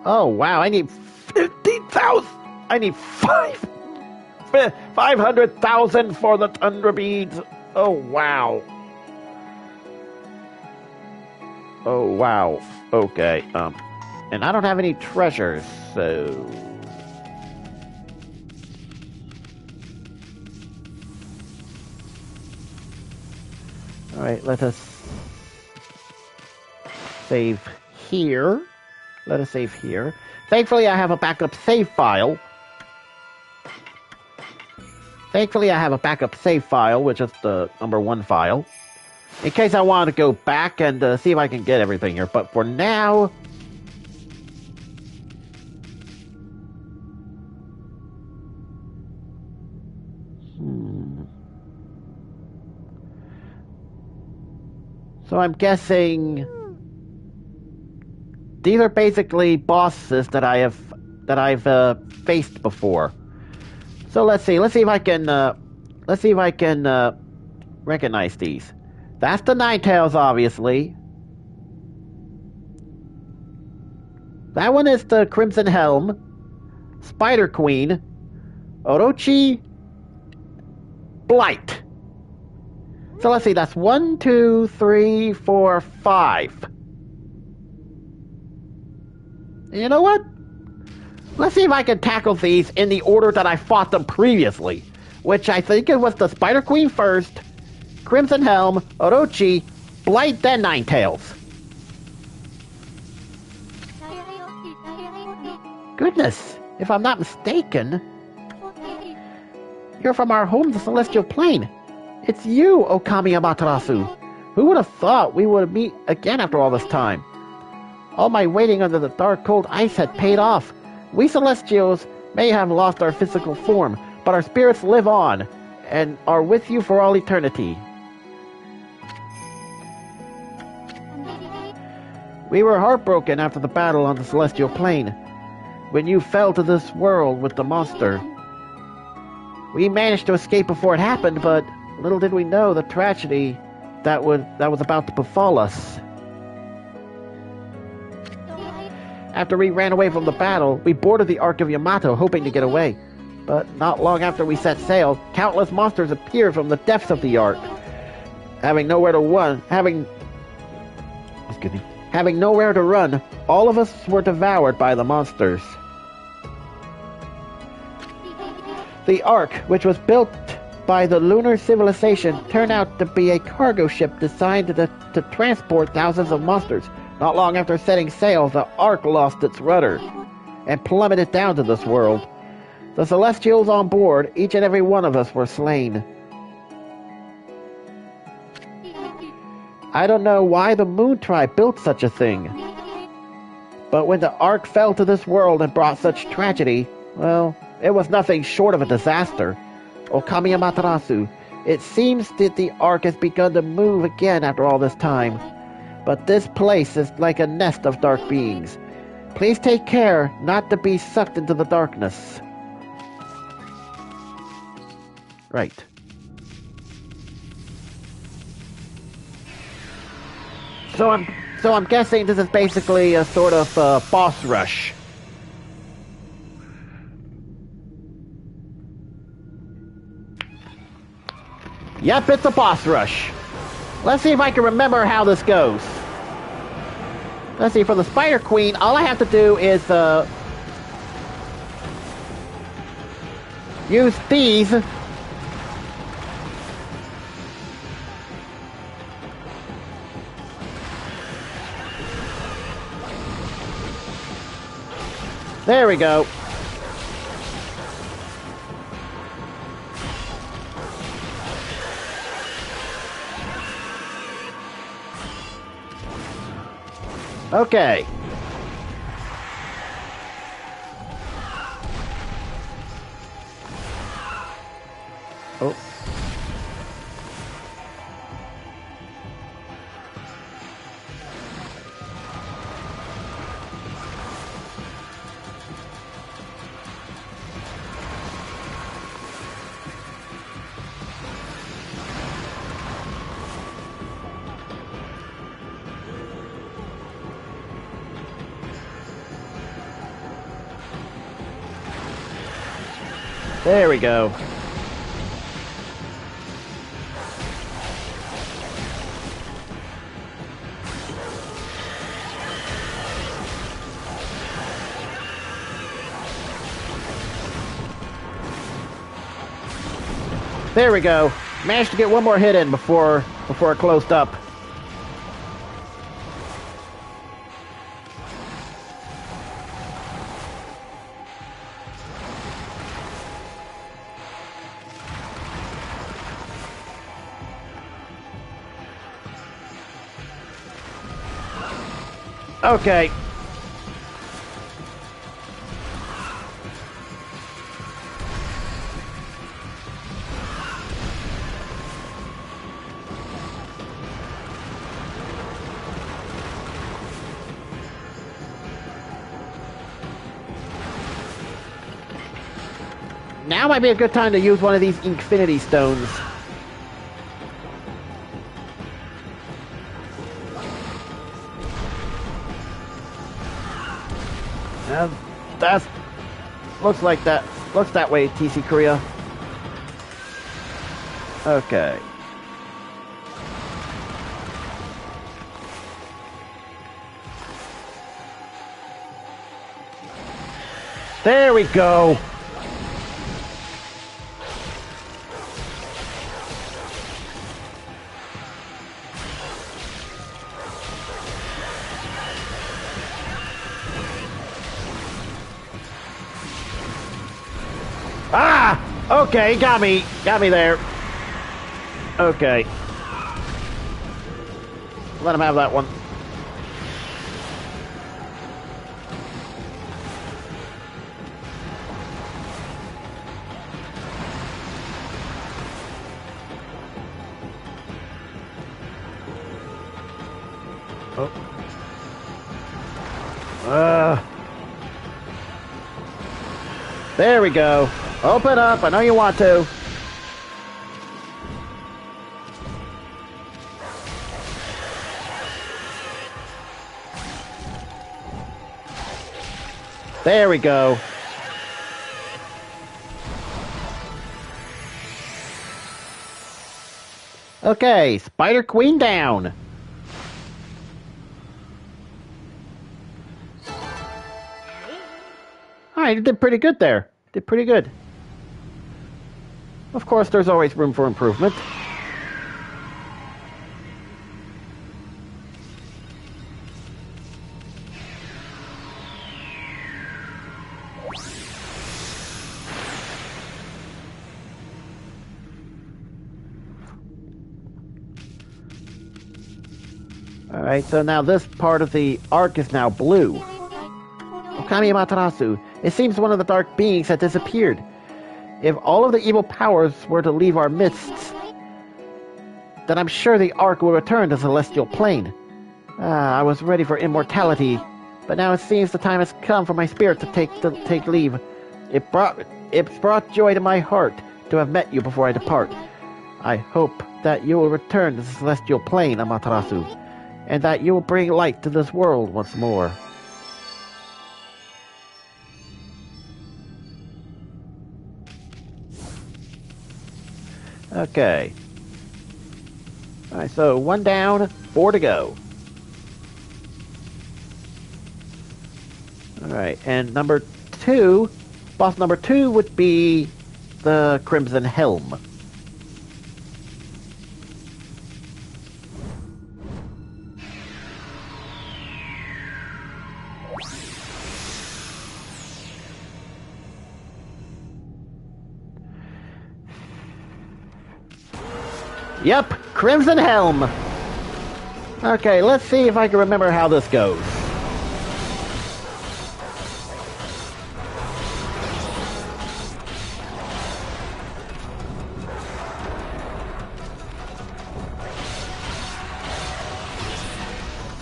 Oh wow, I need 50,000. I need 500,000 for the tundra beads. Oh wow. Oh wow. Okay. And I don't have any treasures, so all right, let us save here. Let us save here. Thankfully, I have a backup save file. Which is the #1 file. In case I want to go back and see if I can get everything here. But for now... So I'm guessing... These are basically bosses that I've faced before. So let's see if I can recognize these. That's the Ninetales, obviously. That one is the Crimson Helm, Spider Queen, Orochi, Blight. So let's see, that's 1, 2, 3, 4, 5. You know what? Let's see if I can tackle these in the order that I fought them previously. Which I think it was the Spider Queen first, Crimson Helm, Orochi, Blight, then Ninetales. Goodness, if I'm not mistaken, you're from our home, the Celestial Plane. It's you, Okami Amaterasu. Who would have thought we would meet again after all this time? All my waiting under the dark, cold ice had paid off. We Celestials may have lost our physical form, but our spirits live on, and are with you for all eternity. We were heartbroken after the battle on the Celestial Plane, when you fell to this world with the monster. We managed to escape before it happened, but little did we know the tragedy that was about to befall us. After we ran away from the battle, we boarded the Ark of Yamato, hoping to get away. But not long after we set sail, countless monsters appeared from the depths of the Ark. Having nowhere to run, all of us were devoured by the monsters. The Ark, which was built by the lunar civilization, turned out to be a cargo ship designed to transport thousands of monsters. Not long after setting sail, the Ark lost its rudder and plummeted down to this world. The Celestials on board, each and every one of us, were slain. I don't know why the Moon Tribe built such a thing. But when the Ark fell to this world and brought such tragedy, well, it was nothing short of a disaster. Okami Amaterasu, it seems that the Ark has begun to move again after all this time. But this place is like a nest of dark beings. Please take care not to be sucked into the darkness. Right. So I'm guessing this is basically a sort of boss rush. Yep, it's a boss rush. Let's see if I can remember how this goes. Let's see, for the Spider Queen, all I have to do is use these. There we go. Okay. Oh. There we go. There we go. Managed to get one more hit in before it closed up. Okay. Now might be a good time to use one of these Infinity Stones. That's looks that way, TC Korea. Okay. There we go. Ah! Okay, got me there. Okay. Let him have that one. Oh. There we go. Open up. I know you want to. There we go. Okay, Spider Queen down. Alright, you did pretty good there. Did pretty good. Of course, there's always room for improvement. Alright, so now this part of the arc is now blue. Okami Amaterasu. It seems one of the dark beings had disappeared. If all of the evil powers were to leave our midst, then I'm sure the Ark will return to the Celestial Plane. I was ready for immortality, but now it seems the time has come for my spirit to take leave. It brought joy to my heart to have met you before I depart. I hope that you will return to the Celestial Plane, Amaterasu, and that you will bring light to this world once more. Okay. Alright, so 1 down, 4 to go. Alright, and boss number 2 would be the Crimson Helm. Yep, Crimson Helm. Okay, let's see if I can remember how this goes.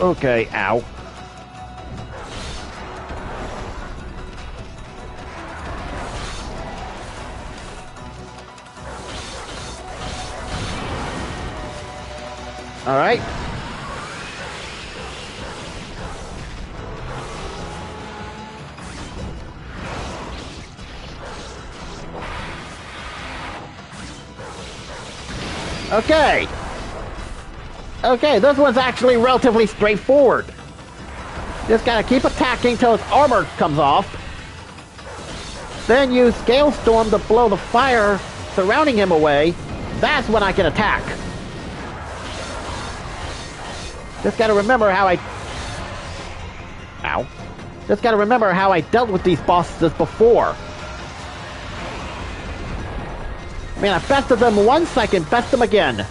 Okay, ow. Alright. Okay. Okay, this one's actually relatively straightforward. Just gotta keep attacking till his armor comes off. Then use Gale Storm to blow the fire surrounding him away. That's when I can attack. Just gotta remember how I... Ow. Just gotta remember how I dealt with these bosses before. I mean, I bested them once, I can best them again.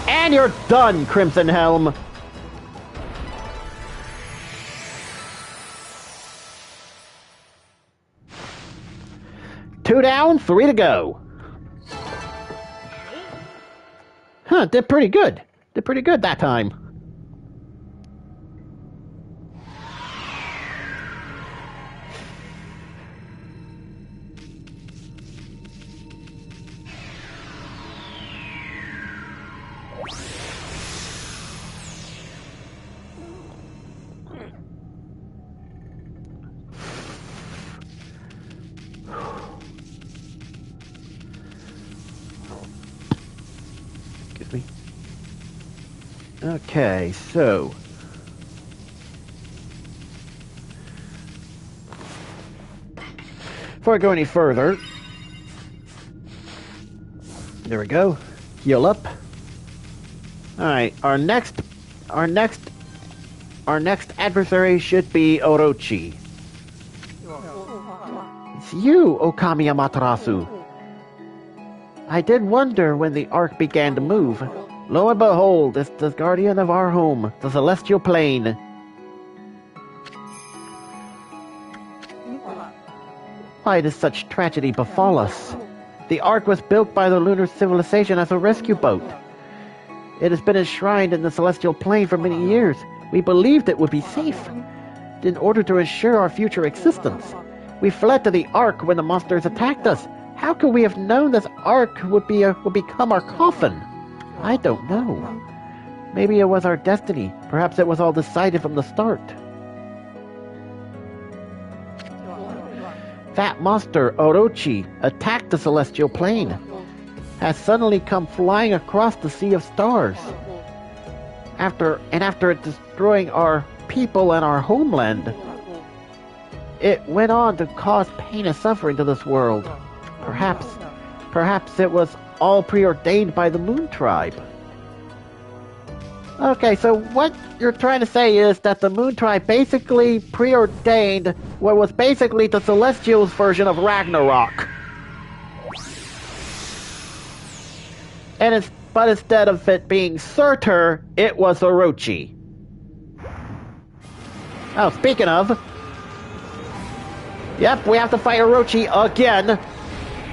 And you're done, Crimson Helm. Two down, 3 to go. Huh, did pretty good. Did pretty good that time. Okay, so before I go any further, there we go. Heal up. All right, our next adversary should be Orochi. It's you, Okami Amaterasu. I did wonder when the arc began to move. Lo and behold, it's the guardian of our home, the celestial plane. Why does such tragedy befall us? The Ark was built by the lunar civilization as a rescue boat. It has been enshrined in the celestial plane for many years. We believed it would be safe. In order to ensure our future existence, we fled to the Ark when the monsters attacked us. How could we have known this Ark would become our coffin? I don't know. Maybe it was our destiny. Perhaps it was all decided from the start. That monster, Orochi, attacked the celestial plane. Has suddenly come flying across the sea of stars. After it destroying our people and our homeland, it went on to cause pain and suffering to this world. Perhaps it was all preordained by the Moon Tribe. Okay, so what you're trying to say is that the Moon Tribe basically preordained what was basically the Celestials' version of Ragnarok. But instead of it being Surtur, it was Orochi. Oh, speaking of... Yep, we have to fight Orochi again.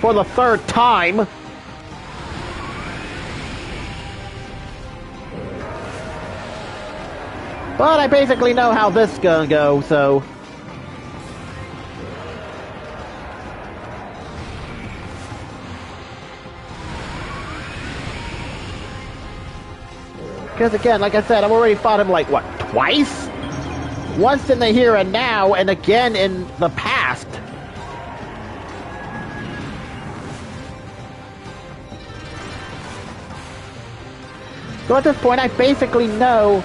For the third time. But I basically know how this is gonna go, so... Because again, like I said, I've already fought him like, what, twice? Once in the here and now, and again in the past. So at this point, I basically know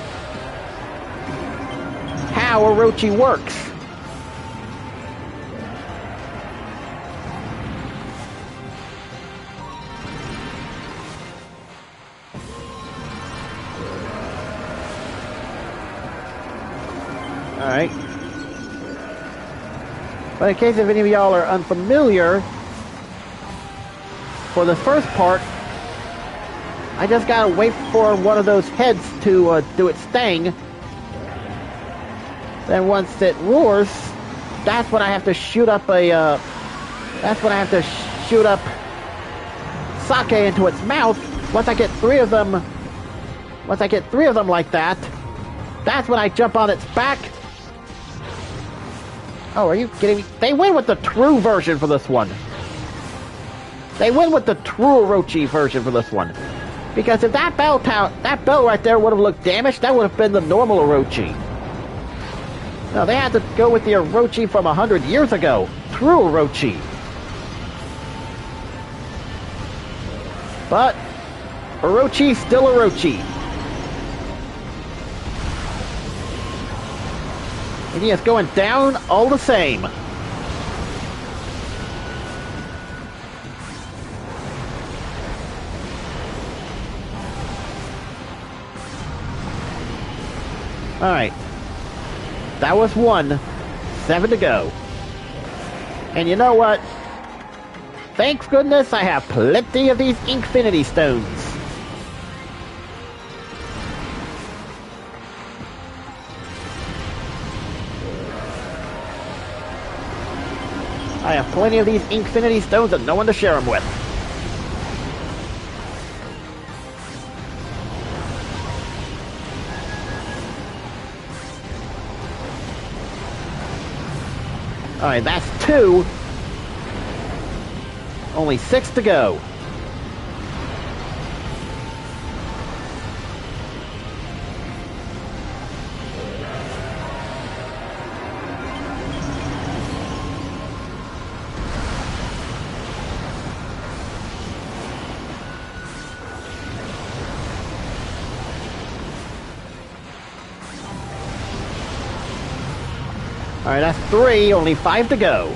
how Orochi works. Alright. But in case if any of y'all are unfamiliar, for the first part, I just gotta wait for one of those heads to do its thing. Then once it roars, that's when I have to shoot up a, that's when I have to shoot up sake into its mouth. Once I get three of them like that, that's when I jump on its back. Oh, are you kidding me? They win with the true version for this one. They win with the true Orochi version for this one. Because if that bell right there would have looked damaged, that would have been the normal Orochi. No, they had to go with the Orochi from 100 years ago. True Orochi. But Orochi's still Orochi. And he is going down all the same. Alright. That was 1. 7 to go. And you know what? Thank goodness I have plenty of these Infinity Stones. I have plenty of these Infinity Stones and no one to share them with. Alright, that's 2. Only 6 to go. Alright, that's 3, only 5 to go.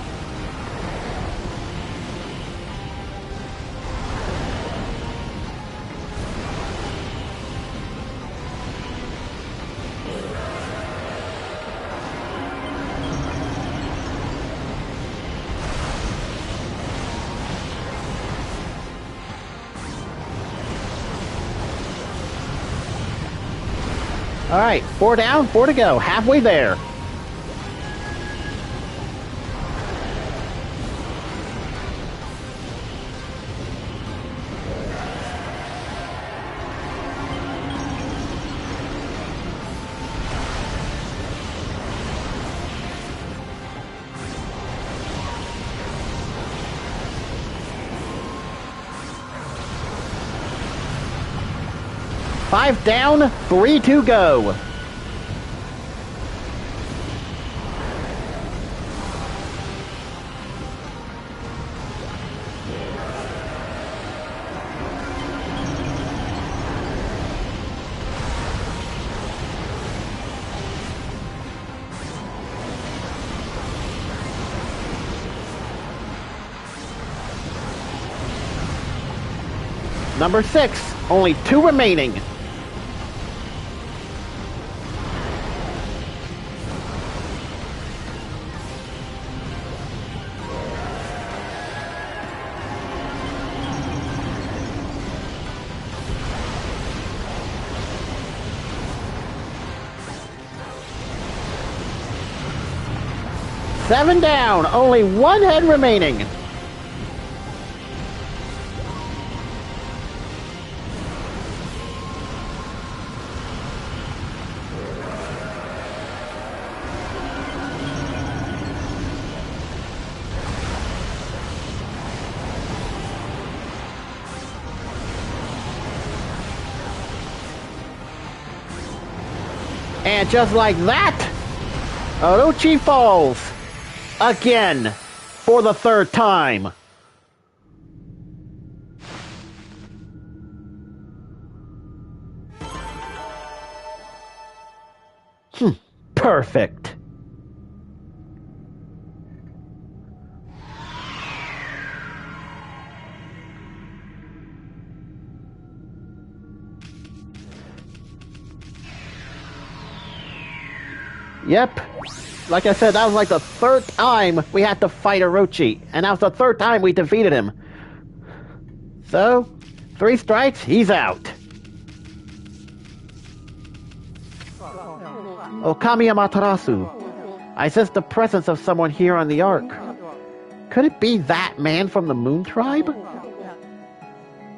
Alright, 4 down, 4 to go. Halfway there. Five down, 3 to go. Number 6, only 2 remaining. Seven down, only 1 head remaining. And just like that, Orochi falls. Again, for the 3rd time. Perfect. Yep. Like I said, that was like the 3rd time we had to fight Orochi. And that was the 3rd time we defeated him. So, 3 strikes, he's out. Okami Amaterasu. I sense the presence of someone here on the Ark. Could it be that man from the Moon Tribe?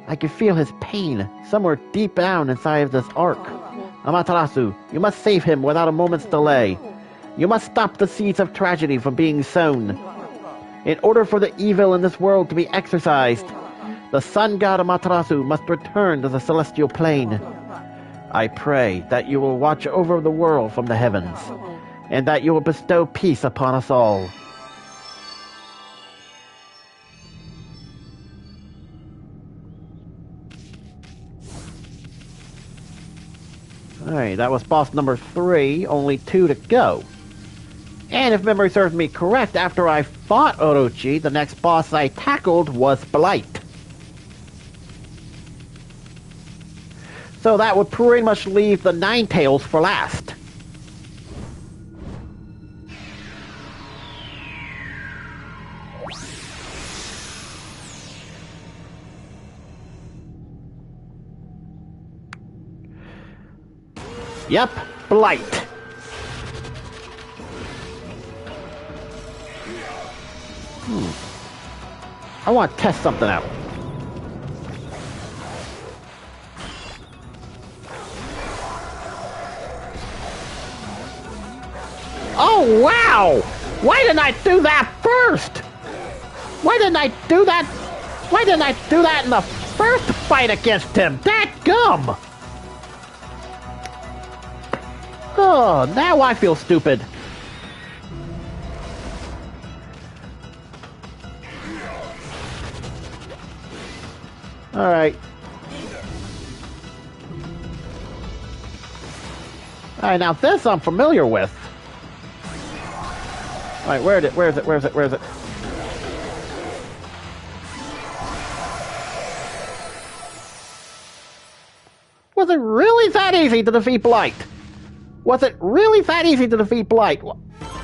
I can feel his pain somewhere deep down inside of this ark. Amaterasu, you must save him without a moment's delay. You must stop the seeds of tragedy from being sown. In order for the evil in this world to be exorcised, the sun god Amaterasu must return to the celestial plane. I pray that you will watch over the world from the heavens, and that you will bestow peace upon us all. Alright, that was boss number 3, only 2 to go. And if memory serves me correct, after I fought Orochi, the next boss I tackled was Blight. So that would pretty much leave the Ninetales for last. Yep, Blight. I want to test something out. Oh, wow! Why didn't I do that first? Why didn't I do that? Why didn't I do that in the first fight against him? Dadgum! Oh, now I feel stupid. Alright. Alright, now this I'm familiar with. Alright, where is it? Was it really that easy to defeat Blight? Was it really that easy to defeat Blight?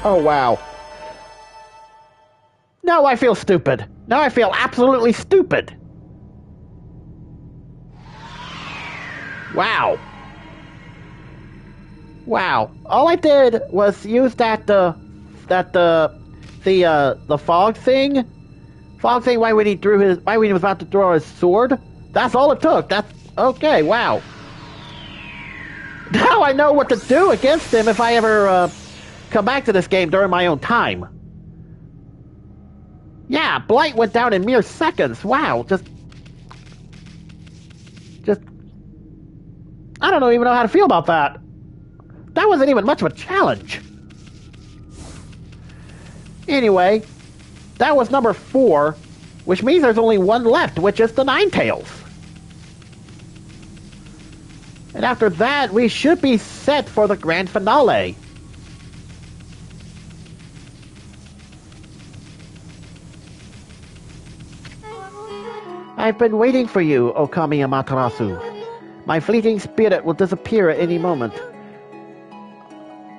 Oh, wow. Now I feel stupid. Now I feel absolutely stupid. Wow. Wow. All I did was use the fog thing. Fog thing why when he was about to throw his sword. That's all it took. That's okay, wow. Now I know what to do against him if I ever come back to this game during my own time. Yeah, Blight went down in mere seconds. Wow, just I don't even know how to feel about that. That wasn't even much of a challenge. Anyway, that was number 4, which means there's only one left, which is the Ninetales. And after that, we should be set for the grand finale. I've been waiting for you, Okami Amaterasu. My fleeting spirit will disappear at any moment.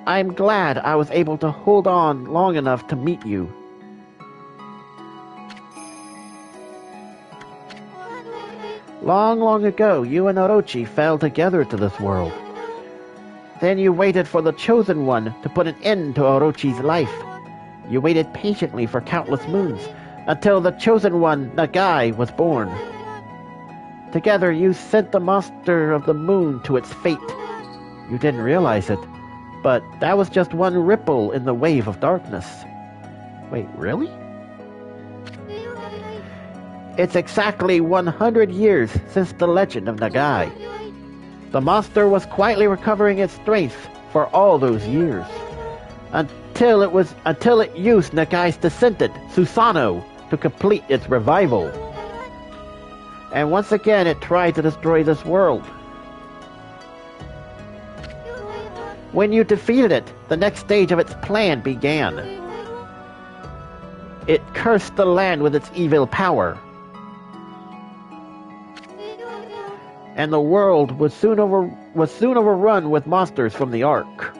I'm glad I was able to hold on long enough to meet you. Long, long ago, you and Orochi fell together to this world. Then you waited for the Chosen One to put an end to Orochi's life. You waited patiently for countless moons, until the Chosen One, Nagai, was born. Together you sent the monster of the moon to its fate. You didn't realize it, but that was just one ripple in the wave of darkness. Wait, really? It's exactly 100 years since the legend of Nagai. The monster was quietly recovering its strength for all those years, until it used Nagai's descendant, Susanoo, to complete its revival. And once again it tried to destroy this world. When you defeated it, the next stage of its plan began. It cursed the land with its evil power. And the world was soon overrun with monsters from the Ark.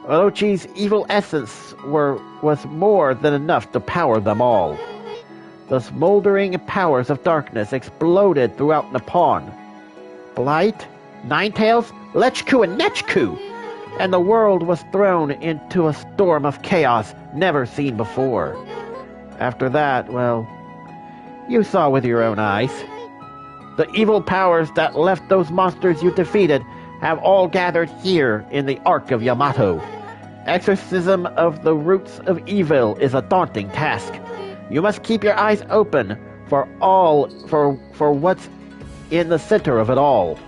Orochi's evil essence was more than enough to power them all. The smoldering powers of darkness exploded throughout Nippon. Blight, Ninetales, Lechku, and Nechku. and the world was thrown into a storm of chaos never seen before. After that, well, you saw with your own eyes. The evil powers that left those monsters you defeated have all gathered here in the Ark of Yamato. Exorcism of the roots of evil is a daunting task. You must keep your eyes open for what's in the center of it all.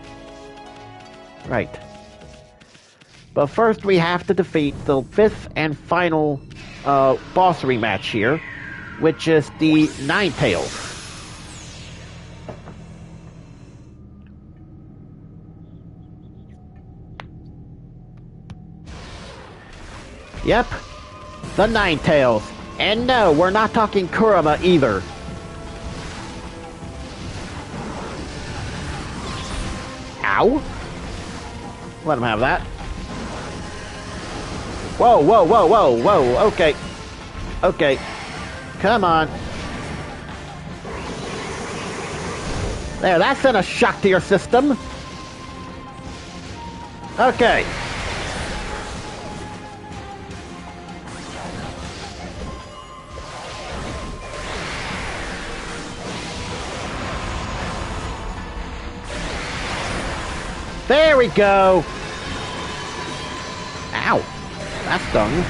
Right. But first we have to defeat the fifth and final boss rematch here, which is the Ninetales. Yep, the Ninetales. And no, we're not talking Kurama either. Ow. Let him have that. Whoa, whoa, whoa, whoa, whoa, okay. Okay. Come on. There, that sent a shock to your system. Okay. There we go! Ow! That stung.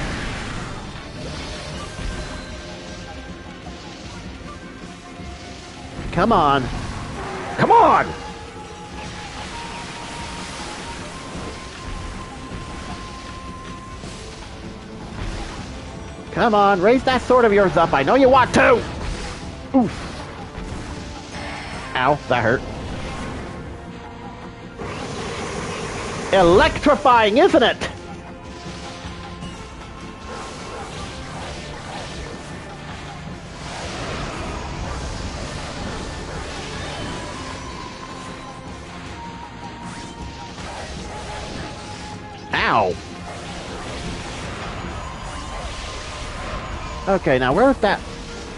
Come on! Come on! Come on, raise that sword of yours up. I know you want to! Oof. Ow, that hurt. Electrifying, isn't it? Ow. Okay, now where's that?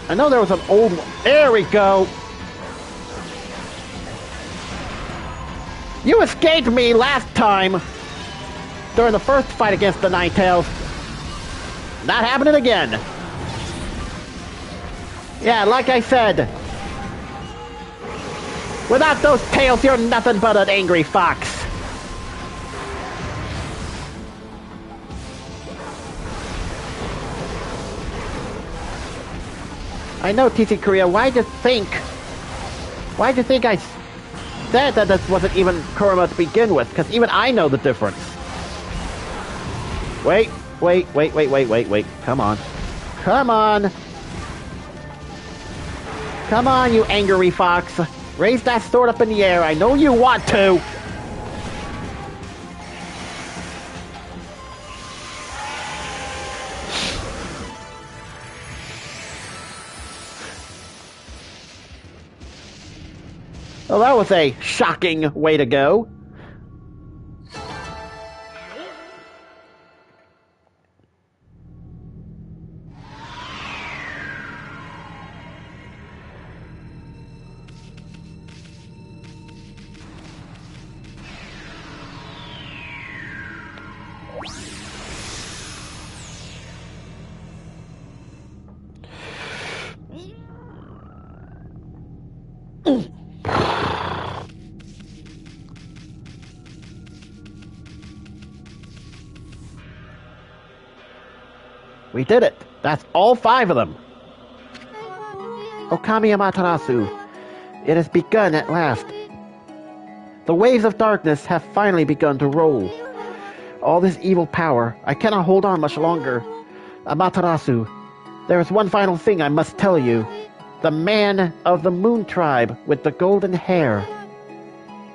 I know there was an old one. There we go. You escaped me last time during the first fight against the Ninetales. Not happening again. Yeah, like I said, without those tails, you're nothing but an angry fox. I know, TC Korea, why'd you think I said that this wasn't even Kurama to begin with? Because even I know the difference. Wait. Come on. Come on. Come on, you angry fox. Raise that sword up in the air. I know you want to. Well, that was a shocking way to go. We did it. That's all 5 of them. Okami Amaterasu. It has begun at last. The waves of darkness have finally begun to roll. All this evil power, I cannot hold on much longer. Amaterasu, there is one final thing I must tell you. The man of the Moon Tribe with the golden hair.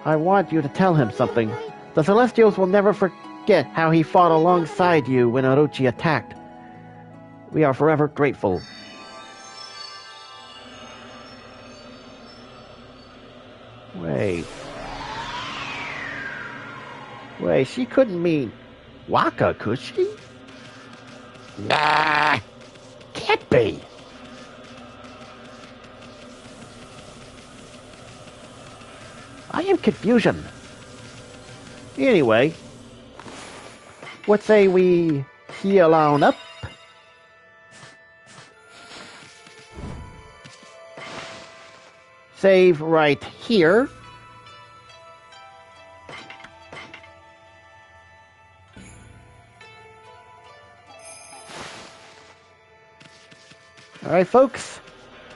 I want you to tell him something. The Celestials will never forget how he fought alongside you when Orochi attacked. We are forever grateful. Wait, she couldn't mean Waka, could she? Nah, can't be. I am confusion. Anyway, what say we heal on up? Save right here. Alright, folks.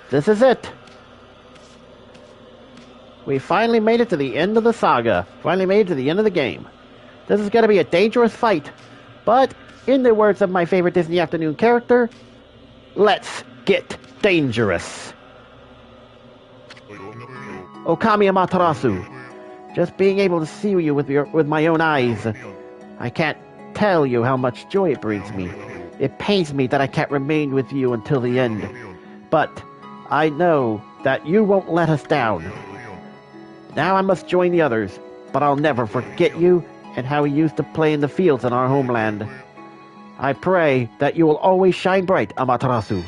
This is it. We finally made it to the end of the saga. Finally made it to the end of the game. This is going to be a dangerous fight. But, in the words of my favorite Disney Afternoon character, let's get dangerous. Okami Amaterasu. Just being able to see you with my own eyes. I can't tell you how much joy it brings me. It pains me that I can't remain with you until the end. But I know that you won't let us down. Now I must join the others, but I'll never forget you and how we used to play in the fields in our homeland. I pray that you will always shine bright, Amaterasu.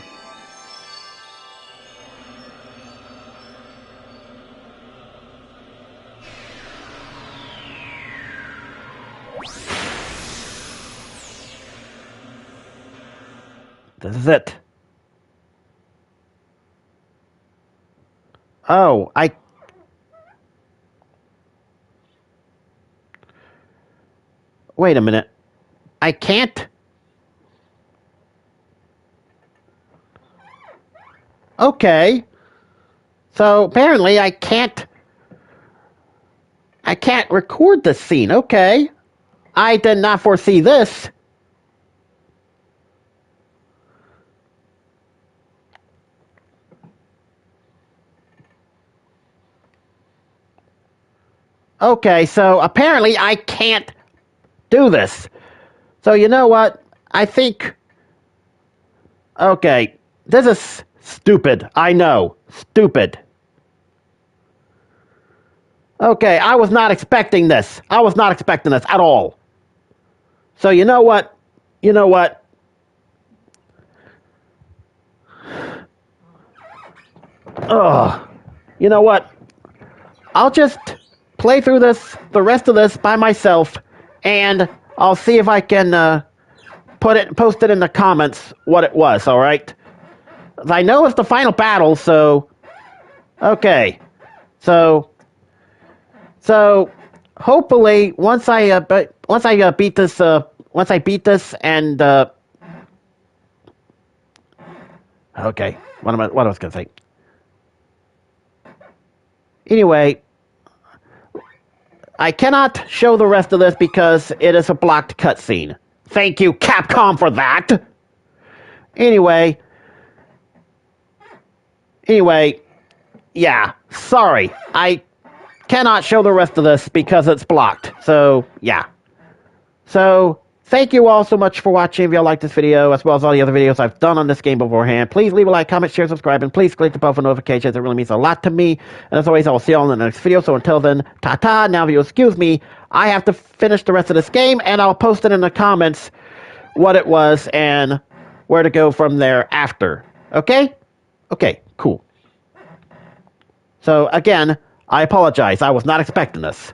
This is it. Oh, wait a minute. I can't? Okay. So apparently I can't record this scene. Okay. I did not foresee this. Okay, so apparently I can't do this. So you know what? I think... Okay, this is stupid. I know. Stupid. Okay, I was not expecting this. I was not expecting this at all. So you know what? You know what? Ugh. You know what? I'll just play through the rest of this by myself, and I'll see if I can post it in the comments what it was. All right? I know it's the final battle, so okay. So hopefully once I beat this and okay, what I was gonna say. Anyway, I cannot show the rest of this because it is a blocked cutscene. Thank you, Capcom, for that. Anyway, yeah, sorry. I cannot show the rest of this because it's blocked. So, yeah. So, thank you all so much for watching. If y'all like this video, as well as all the other videos I've done on this game beforehand, please leave a like, comment, share, subscribe, and please click the bell for notifications. It really means a lot to me. And as always, I will see you all in the next video. So until then, ta-ta. Now, if you'll excuse me, I have to finish the rest of this game, and I'll post it in the comments what it was and where to go from there after. Okay? Okay, cool. So, again, I apologize. I was not expecting this.